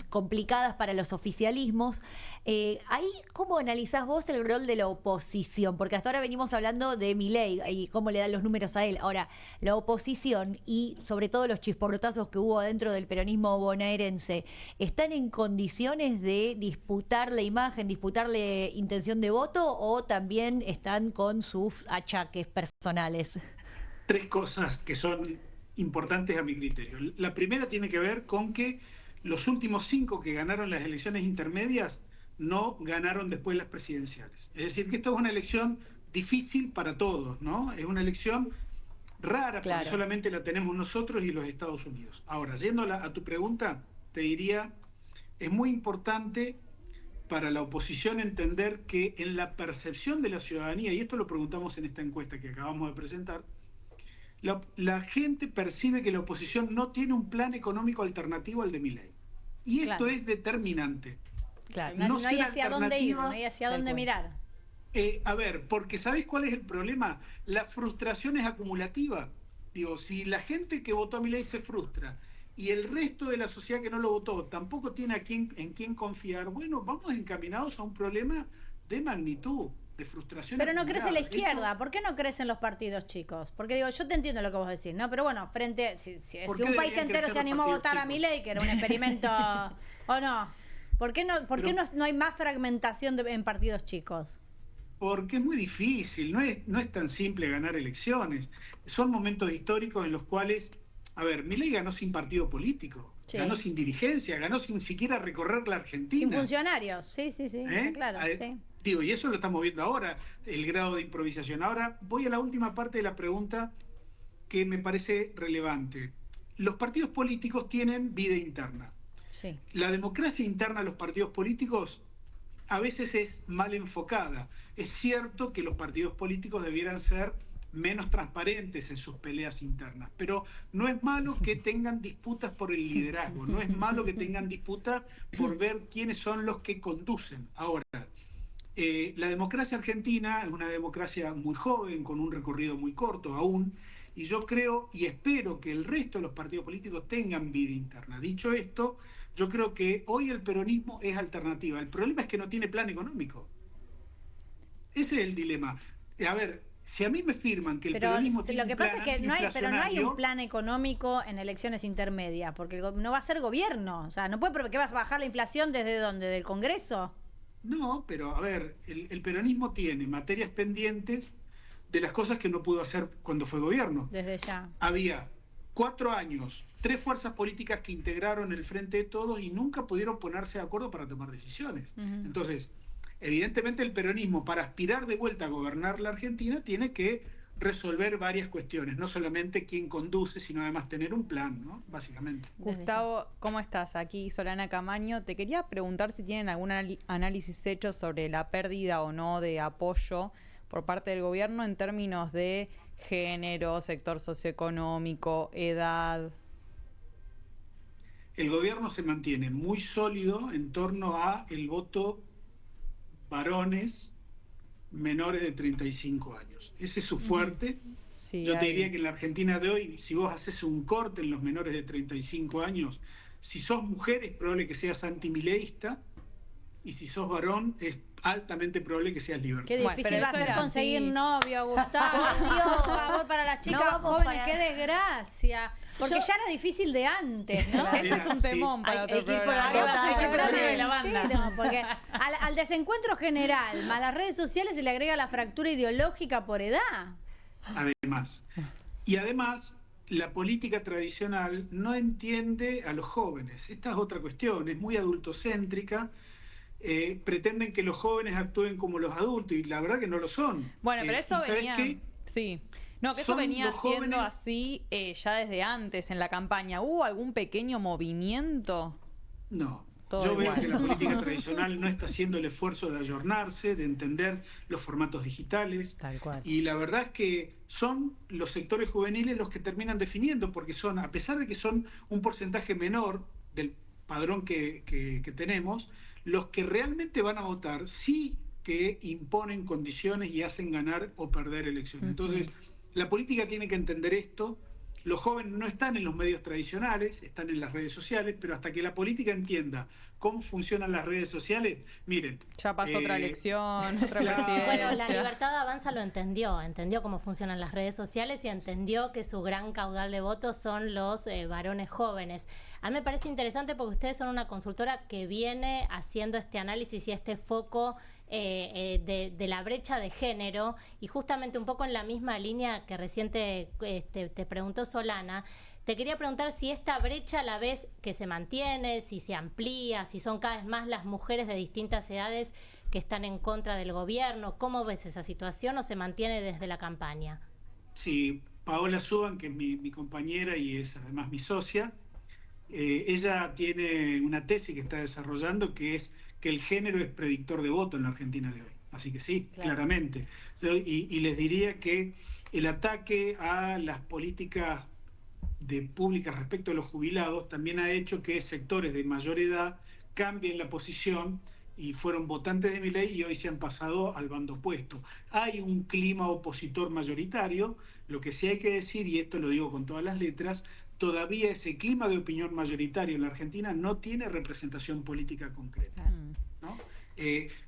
complicadas para los oficialismos. Ahí, ¿cómo analizás vos el rol de la oposición? Porque hasta ahora venimos hablando de Milei y cómo le dan los números a él. Ahora, la oposición y sobre todo los chisporrotazos que hubo dentro del peronismo bonaerense, ¿están en condiciones de disputarle imagen, disputarle intención de voto o también están con sus achaques personales? Tres cosas que son importantes a mi criterio. La primera tiene que ver con que los últimos 5 que ganaron las elecciones intermedias no ganaron después las presidenciales. Es decir, que esta es una elección difícil para todos, ¿no? Es una elección rara, porque solamente la tenemos nosotros y los Estados Unidos. Ahora, yendo a tu pregunta, te diría, es muy importante para la oposición entender que en la percepción de la ciudadanía, y esto lo preguntamos en esta encuesta que acabamos de presentar, la gente percibe que la oposición no tiene un plan económico alternativo al de Milei. Y esto es determinante. Claro. No hay hacia dónde ir, no hay hacia dónde mirar. A ver, porque ¿sabés cuál es el problema? La frustración es acumulativa. Digo, si la gente que votó a Milei se frustra y el resto de la sociedad que no lo votó tampoco tiene en quién confiar, bueno, vamos encaminados a un problema de magnitud, de frustración. Pero no crece la izquierda. ¿Por qué no crecen los partidos chicos? Porque digo, yo te entiendo lo que vos decís, ¿no? Pero bueno, si un país entero se animó a votar a Milei, que era un experimento, ¿o no? ¿Por qué no hay más fragmentación en partidos chicos? Porque es muy difícil, no es tan simple ganar elecciones. Son momentos históricos en los cuales, a ver, Milei ganó sin partido político, ganó sin dirigencia, ganó sin siquiera recorrer la Argentina. Sin funcionarios, sí, claro. Sí. Digo, y eso lo estamos viendo ahora, el grado de improvisación. Ahora voy a la última parte de la pregunta que me parece relevante. Los partidos políticos tienen vida interna. Sí. La democracia interna de los partidos políticos a veces es mal enfocada. Es cierto que los partidos políticos debieran ser menos transparentes en sus peleas internas, pero no es malo que tengan disputas por el liderazgo, no es malo que tengan disputas por ver quiénes son los que conducen. Ahora, la democracia argentina es una democracia muy joven, con un recorrido muy corto aún, y yo creo y espero que el resto de los partidos políticos tengan vida interna. Dicho esto, yo creo que hoy el peronismo es alternativa. El problema es que no tiene plan económico. Ese es el dilema. A ver, si a mí me firman que el peronismo tiene lo que un plan pasa es que no hay un antiinflacionario, plan económico en elecciones intermedias, porque no va a ser gobierno. O sea, no puede, ¿qué vas a bajar la inflación desde dónde? ¿Del Congreso? No, pero a ver, el peronismo tiene materias pendientes de las cosas que no pudo hacer cuando fue gobierno. Desde ya. Había 4 años, 3 fuerzas políticas que integraron el Frente de Todos y nunca pudieron ponerse de acuerdo para tomar decisiones. Entonces, evidentemente el peronismo, para aspirar de vuelta a gobernar la Argentina, tiene que resolver varias cuestiones, no solamente quién conduce, sino además tener un plan, ¿no? Básicamente. Gustavo, ¿cómo estás? Aquí Solana Camaño. Te quería preguntar si tienen algún análisis hecho sobre la pérdida o no de apoyo por parte del gobierno en términos de género, sector socioeconómico, edad. El gobierno se mantiene muy sólido en torno a el voto varones menores de 35 años. Ese es su fuerte. Sí, yo te diría que en la Argentina de hoy, si vos haces un corte en los menores de 35 años, si sos mujer es probable que seas antimileísta, y si sos varón es altamente probable que seas libertario. Qué difícil va a ser conseguir novio, Gustavo. Dios, favor, para las chicas jóvenes, qué desgracia. Porque ya era difícil de antes, ¿no? Ese es un temón para otro programa. Porque al desencuentro general, más las redes sociales se le agrega la fractura ideológica por edad. Además, la política tradicional no entiende a los jóvenes. Esta es otra cuestión, es muy adultocéntrica. Pretenden que los jóvenes actúen como los adultos y la verdad que no lo son. Bueno, pero eso venía... Sí. No, que eso venía siendo jóvenes... así ya desde antes en la campaña. ¿Hubo algún pequeño movimiento? No. Todo yo igual. veo que la política tradicional no está haciendo el esfuerzo de ayornarse, de entender los formatos digitales. Tal cual. Y la verdad es que son los sectores juveniles los que terminan definiendo, porque son, a pesar de que son un porcentaje menor del padrón que tenemos, los que realmente van a votar sí que imponen condiciones y hacen ganar o perder elecciones. Entonces, la política tiene que entender esto. Los jóvenes no están en los medios tradicionales, están en las redes sociales, pero hasta que la política entienda cómo funcionan las redes sociales, miren... Ya pasó otra elección, otra presidencia. Bueno, la Libertad Avanza lo entendió cómo funcionan las redes sociales y entendió que su gran caudal de votos son los varones jóvenes. A mí me parece interesante porque ustedes son una consultora que viene haciendo este análisis y este foco de la brecha de género, y justamente un poco en la misma línea que recién te preguntó Solana. Te quería preguntar si esta brecha la ves que se mantiene, si se amplía, si son cada vez más las mujeres de distintas edades que están en contra del gobierno. ¿Cómo ves esa situación o se mantiene desde la campaña? Sí, Paola Suban, que es mi compañera y es además mi socia, ella tiene una tesis que está desarrollando que es que el género es predictor de voto en la Argentina de hoy. Así que sí, claro. Claramente. Y les diría que el ataque a las políticas públicas respecto a los jubilados también ha hecho que sectores de mayor edad cambien la posición y fueron votantes de Milei y hoy se han pasado al bando opuesto. Hay un clima opositor mayoritario, lo que sí hay que decir, y esto lo digo con todas las letras, todavía ese clima de opinión mayoritario en la Argentina no tiene representación política concreta, ¿no?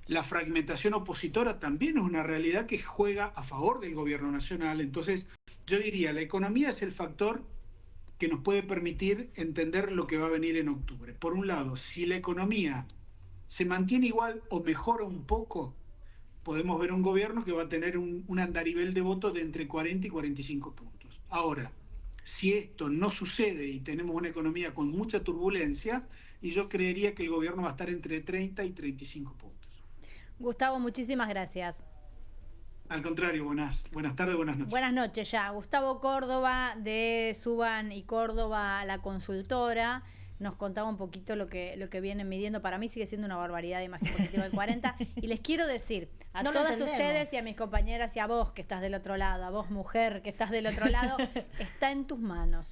La fragmentación opositora también es una realidad que juega a favor del gobierno nacional. Entonces, yo diría, la economía es el factor que nos puede permitir entender lo que va a venir en octubre. Por un lado, si la economía se mantiene igual o mejora un poco, podemos ver un gobierno que va a tener un andarivel de votos de entre 40 y 45 puntos. Ahora, si esto no sucede y tenemos una economía con mucha turbulencia, y yo creería que el gobierno va a estar entre 30 y 35 puntos. Gustavo, muchísimas gracias. Al contrario, buenas tardes, buenas noches. Buenas noches ya. Gustavo Córdoba de Suban y Córdoba, la consultora. nos contaba un poquito lo que vienen midiendo. Para mí sigue siendo una barbaridad de imagen positiva del 40. Y les quiero decir a todas ustedes y a mis compañeras y a vos que estás del otro lado, a vos mujer que estás del otro lado, está en tus manos.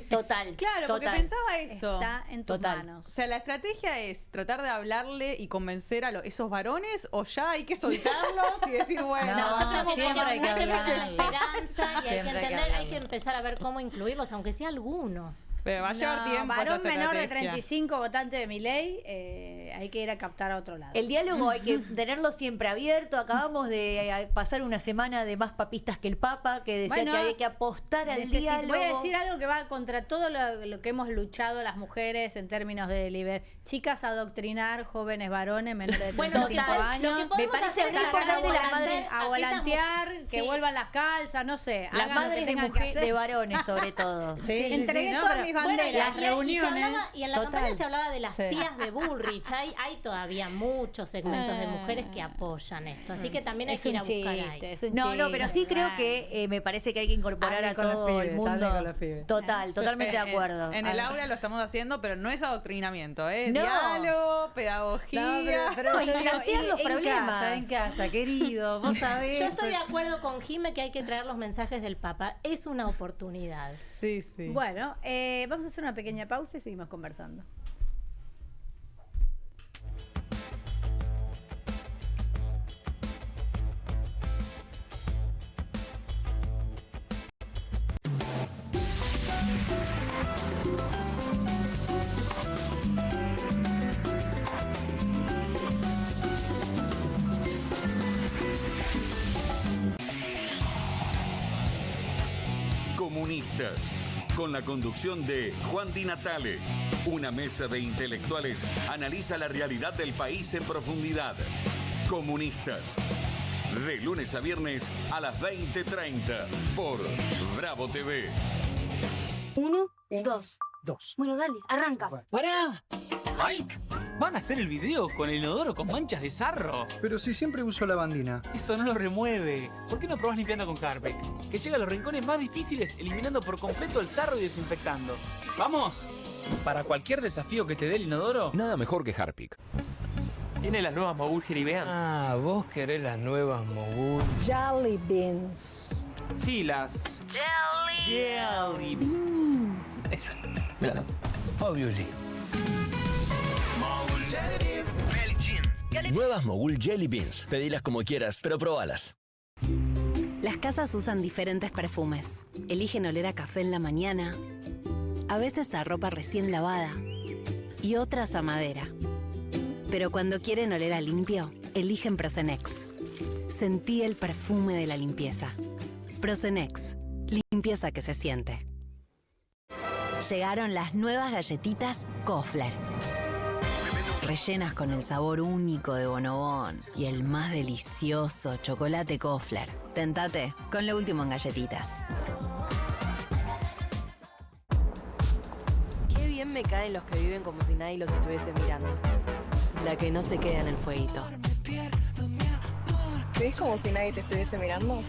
Total. Claro, porque pensaba eso. Está en tus manos. O sea, la estrategia es tratar de hablarle y convencer a esos varones, o ya hay que soltarlos y decir, bueno, yo creo que siempre hay que hablarle. esperanza y hay que Siempre hay que entender, hay hablarle. que empezar a ver cómo incluirlos, aunque sea algunos. Pero va a llevar tiempo. Varón esa menor de estrategia. 35, votante de Milei, hay que ir a captar a otro lado. El diálogo hay que tenerlo siempre abierto. Acabamos de pasar una semana de más papistas que el Papa, que decía que hay que apostar al diálogo. Voy a decir algo que va contra todo lo que hemos luchado las mujeres en términos de chicas adoctrinar jóvenes varones menores de 35 años. Me parece muy importante las madres a volantear, que vuelvan las calzas, no sé. Las madres de mujeres, de varones sobre todo. Entregué todas mis banderas. Las reuniones. Y en la Total. campaña se hablaba de las tías de Bullrich. Hay todavía muchos segmentos de mujeres que apoyan esto. Así que también hay que ir a buscar ahí. No, pero sí creo que me parece que hay que incorporar a todo el mundo. Totalmente de acuerdo. En el aula lo estamos haciendo, pero no es adoctrinamiento, es No. diálogo, pedagogía. pero yo digo, plantear los problemas. En casa, querido, vos sabés. Yo estoy de acuerdo con Jime que hay que traer los mensajes del Papa. Es una oportunidad. Sí. Bueno, vamos a hacer una pequeña pausa y seguimos conversando. Comunistas, con la conducción de Juan Di Natale. Una mesa de intelectuales analiza la realidad del país en profundidad. Comunistas, de lunes a viernes a las 20:30 por Bravo TV. 1, 2. Bueno, dale, arranca. ¡Pará! ¡Mike! Van a hacer el video con el inodoro con manchas de sarro. Pero si siempre uso lavandina. Eso no lo remueve. ¿Por qué no probás limpiando con Harpic? Que llega a los rincones más difíciles, eliminando por completo el sarro y desinfectando. ¡Vamos! Para cualquier desafío que te dé el inodoro, nada mejor que Harpic. tiene las nuevas Mogul Jelly Beans. Ah, vos querés las nuevas Mogul. Jelly beans. Sí, las... Jelly beans. Esas. Míralas. Obviously. Nuevas Mogul Jelly Beans. Pedilas como quieras, pero probalas. Las casas usan diferentes perfumes. Eligen oler a café en la mañana, a veces a ropa recién lavada y otras a madera. Pero cuando quieren oler a limpio, eligen Prosenex. Sentí el perfume de la limpieza. Prosenex. Limpieza que se siente. Llegaron las nuevas galletitas Kofler. Rellenas con el sabor único de Bonobón y el más delicioso chocolate Kofler. Tentate con lo último en galletitas. Qué bien me caen los que viven como si nadie los estuviese mirando. La que no se queda en el fueguito. ¿Ves como si nadie te estuviese mirando?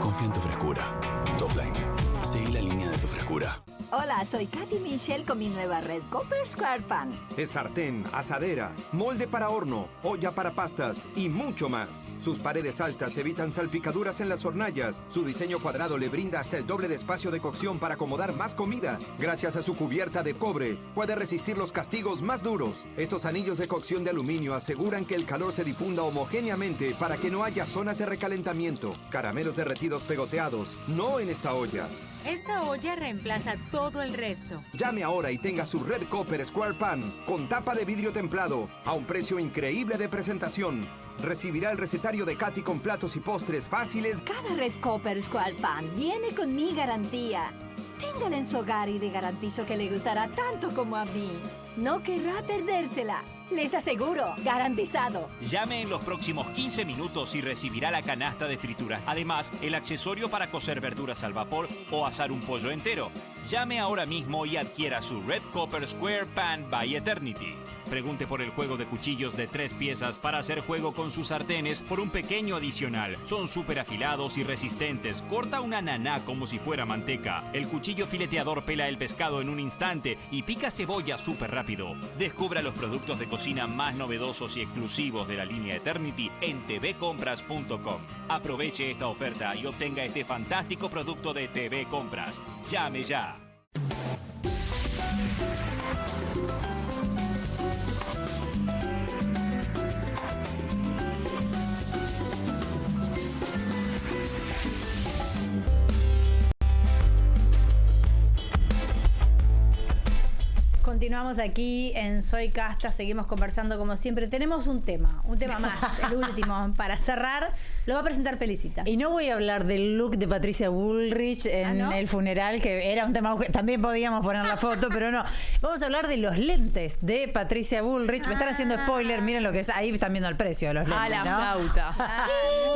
Confía en tu frescura. Topline. Seguí la línea de tu frescura. Hola, soy Katy Michelle con mi nueva Red Copper Square Pan. Es sartén, asadera, molde para horno, olla para pastas y mucho más. Sus paredes altas evitan salpicaduras en las hornallas. Su diseño cuadrado le brinda hasta el doble de espacio de cocción para acomodar más comida. Gracias a su cubierta de cobre, puede resistir los castigos más duros. Estos anillos de cocción de aluminio aseguran que el calor se difunda homogéneamente para que no haya zonas de recalentamiento. Caramelos derretidos pegoteados, no en esta olla. Esta olla reemplaza todo el resto. Llame ahora y tenga su Red Copper Square Pan con tapa de vidrio templado a un precio increíble de presentación. Recibirá el recetario de Katy con platos y postres fáciles. Cada Red Copper Square Pan viene con mi garantía. Téngala en su hogar y le garantizo que le gustará tanto como a mí. No querrá perdérsela. Les aseguro, garantizado. Llame en los próximos 15 minutos y recibirá la canasta de fritura. Además, el accesorio para cocer verduras al vapor o asar un pollo entero. Llame ahora mismo y adquiera su Red Copper Square Pan by Eternity. Pregunte por el juego de cuchillos de 3 piezas para hacer juego con sus sartenes por un pequeño adicional. Son súper afilados y resistentes. Corta una naná como si fuera manteca. El cuchillo fileteador pela el pescado en un instante y pica cebolla súper rápido. Descubra los productos de cocina más novedosos y exclusivos de la línea Eternity en tvcompras.com. Aproveche esta oferta y obtenga este fantástico producto de TV Compras. Llame ya. Continuamos aquí en Soy Casta, seguimos conversando como siempre. Tenemos un tema más, el último, para cerrar. Lo va a presentar Felicita. Y no voy a hablar del look de Patricia Bullrich en el funeral, que era un tema que también podíamos poner la foto, pero no. Vamos a hablar de los lentes de Patricia Bullrich. Me están haciendo spoiler, miren lo que es. Ahí están viendo el precio de los lentes, la ¿no? flauta.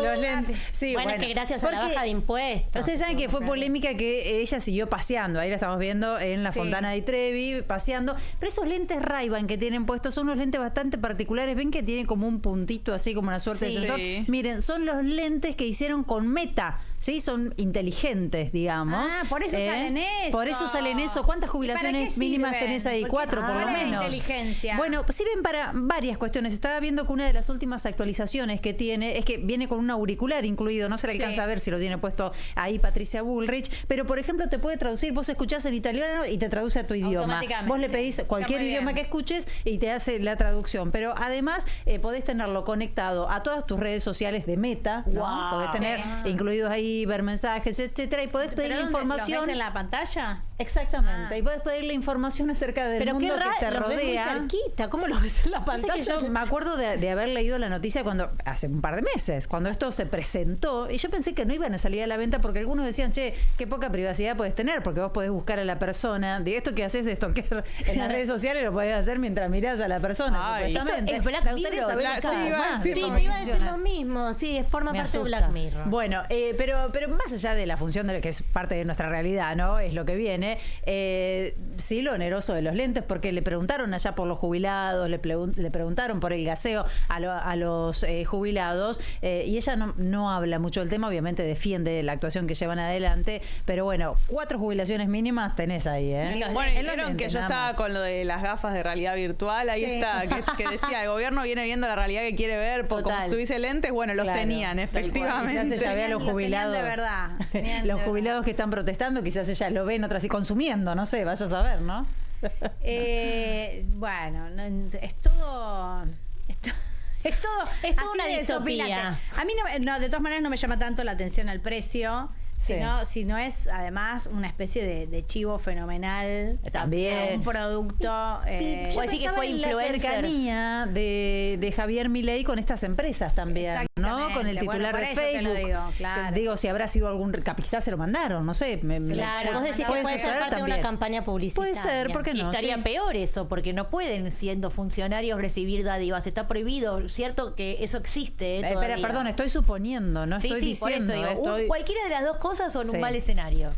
Los lentes. Sí, bueno, es que gracias a la baja de impuestos. Ustedes saben que fue polémica que ella siguió paseando. Ahí la estamos viendo en la Fontana di Trevi, paseando. Pero esos lentes Ray-Ban que tienen puestos son unos lentes bastante particulares. Ven que tienen como un puntito así, como una suerte de sensor. Miren, son los lentes que hicieron con Meta. Sí, son inteligentes, digamos. Ah, por eso salen eso. Por eso salen eso. ¿Cuántas jubilaciones mínimas tenés ahí? 4 por lo menos. Inteligencia. Bueno, sirven para varias cuestiones. Estaba viendo que una de las últimas actualizaciones que tiene es que viene con un auricular incluido. No se le alcanza a ver si lo tiene puesto ahí Patricia Bullrich. Pero, por ejemplo, te puede traducir. Vos escuchás en italiano y te traduce a tu idioma. Vos le pedís cualquier idioma que escuches y te hace la traducción. Pero además podés tenerlo conectado a todas tus redes sociales de Meta. ¿No? Podés tener incluidos ahí ver mensajes, etcétera, y podés pedir información. ¿Los ves en la pantalla? Exactamente. Y podés pedirle información acerca del mundo que te rodea. Ves muy cerquita. ¿Cómo lo ves en la pantalla? Que yo me acuerdo de haber leído la noticia hace un par de meses, cuando esto se presentó, y yo pensé que no iban a salir a la venta porque algunos decían, che, qué poca privacidad podés tener, porque vos podés buscar a la persona. De esto que haces de stalker en las redes sociales lo podés hacer mientras mirás a la persona. Supuestamente. Es Black Mirror. Sí, te iba a decir lo mismo. Sí, forma parte de Black Mirror. Bueno, pero más allá de la función de lo que es parte de nuestra realidad, ¿no? Es lo que viene. Sí, lo oneroso de los lentes, porque le preguntaron allá por los jubilados, le preguntaron por el gaseo a los jubilados, y ella no habla mucho del tema, obviamente defiende la actuación que llevan adelante, pero bueno, 4 jubilaciones mínimas tenés ahí, ¿eh? Bueno, vieron que yo estaba con lo de las gafas de realidad virtual, ahí está, que decía, el gobierno viene viendo la realidad que quiere ver, como si tuviese lentes, bueno, los tenían, efectivamente. Quizás ella ve a los jubilados. De verdad. Los jubilados que están protestando, quizás ella lo ven otras y consumiendo, no sé, vaya a saber, ¿no? Bueno, es todo una distopía. A mí de todas maneras no me llama tanto la atención al precio. Si no es además una especie de chivo fenomenal, también un producto. Yo decir que fue la cercanía de Javier Milei con estas empresas también, ¿no? Con el titular de Facebook. Digo, si habrá sido quizás se lo mandaron, no sé. Claro, vos decís que puede ser parte de una campaña publicitaria. Puede ser, ¿por qué no? Estaría peor eso, porque no pueden, siendo funcionarios, recibir dádivas. Está prohibido, ¿cierto? Que eso existe. Espera, perdón, estoy suponiendo, no estoy diciendo. Por eso digo, cualquiera de las dos cosas son un mal escenario.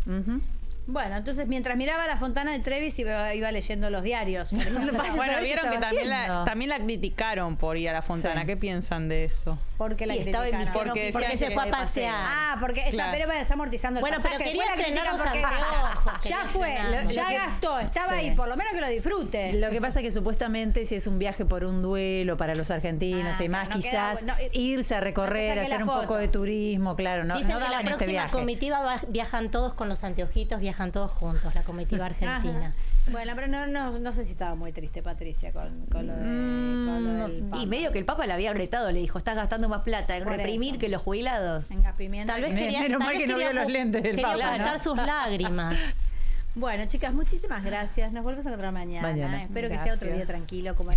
Bueno, entonces mientras miraba la Fontana de Trevi iba leyendo los diarios. Bueno, vieron que también la criticaron por ir a la Fontana. ¿Qué piensan de eso? ¿Por qué la criticaron? Porque se fue a pasear. Porque está amortizando el pasaje. Bueno, pero quería estrenar los anteojos. Ya fue, ya gastó, estaba ahí, por lo menos que lo disfrute. Lo que pasa es que supuestamente si es un viaje por un duelo para los argentinos y más, quizás irse a recorrer, hacer un poco de turismo, claro, no dicen que daban la este viaje. próxima comitiva viajan todos con los anteojitos, viajan todos juntos, la comitiva argentina. Bueno, pero no sé si estaba muy triste Patricia con lo del Papa. Y medio que el Papa le había gritado, le dijo, estás gastando más plata en reprimir que los jubilados. En gapimiento. Tal vez quería menos mal que no vio los lentes del Papa, gastar sus lágrimas. Bueno, chicas, muchísimas gracias. Nos volvemos a encontrar mañana. Espero que sea otro día tranquilo como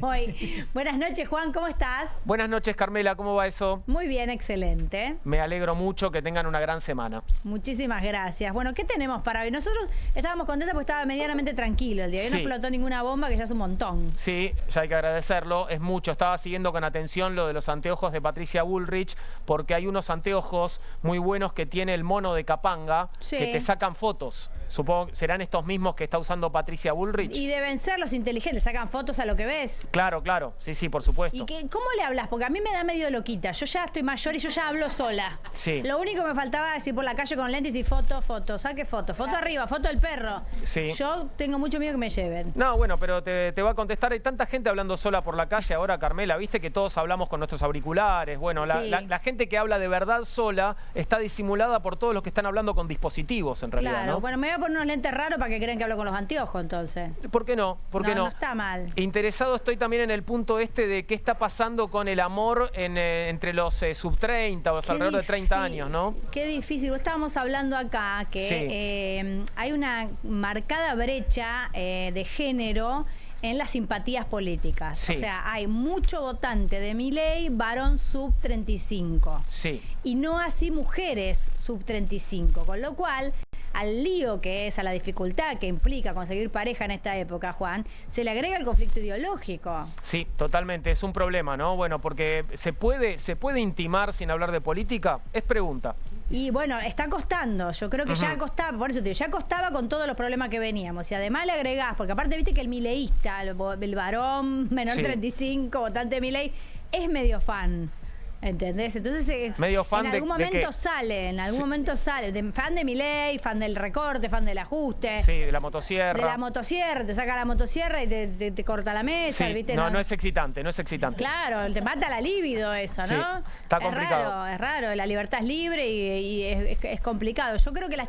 hoy. Buenas noches, Juan, ¿cómo estás? Buenas noches, Carmela, ¿cómo va eso? Muy bien, excelente. Me alegro mucho, que tengan una gran semana. Muchísimas gracias. Bueno, ¿qué tenemos para hoy? Nosotros estábamos contentos porque estaba medianamente tranquilo el día. No explotó ninguna bomba, que ya es un montón. Sí, ya hay que agradecerlo, es mucho. Estaba siguiendo con atención lo de los anteojos de Patricia Bullrich, porque hay unos anteojos muy buenos que tiene el mono de Capanga, que te sacan fotos. Supongo que serán estos mismos que está usando Patricia Bullrich. Y deben ser los inteligentes, sacan fotos a lo que ves. Claro, claro, sí, por supuesto. ¿Y cómo le hablas? Porque a mí me da medio loquita. Yo ya estoy mayor y yo ya hablo sola. Sí. Lo único que me faltaba es ir por la calle con lentes y foto, saque foto arriba, foto del perro. Sí. Yo tengo mucho miedo que me lleven. No, bueno, pero te va a contestar. Hay tanta gente hablando sola por la calle ahora, Carmela. Viste que todos hablamos con nuestros auriculares. Bueno, la gente que habla de verdad sola está disimulada por todos los que están hablando con dispositivos, en realidad. Claro, ¿no? bueno, me voy a poner unos lentes raros para que crean que hablo con los anteojos, entonces. ¿Por qué no? ¿Por qué no? No está mal. Interesado estoy también en el punto de qué está pasando con el amor entre los sub-30 o los alrededor de 30 años, ¿no? Qué difícil. Estábamos hablando acá que hay una marcada brecha de género en las simpatías políticas. O sea, hay mucho votante de Milei, varón sub-35. Sí. Y no así mujeres sub-35. Con lo cual, al lío que es, a la dificultad que implica conseguir pareja en esta época, Juan, se le agrega el conflicto ideológico. Sí, totalmente. Es un problema, ¿no? Bueno, porque ¿se puede intimar sin hablar de política? Es pregunta. Y bueno, está costando. Yo creo que ya costaba, por eso te digo, ya costaba con todos los problemas que veníamos. Y además le agregás, porque aparte viste que el mileísta, el varón menor 35, votante de Milei, es medio fan. ¿Entendés? Entonces, medio fan en algún momento sale, fan de Milei, fan del recorte, fan del ajuste. Sí, de la motosierra. De la motosierra, te saca la motosierra y te corta la mesa, sí, ¿viste? No es excitante, no es excitante. Claro, te mata la libido eso, ¿no? Sí, está complicado. Es raro, la libertad es libre y es complicado. Yo creo que las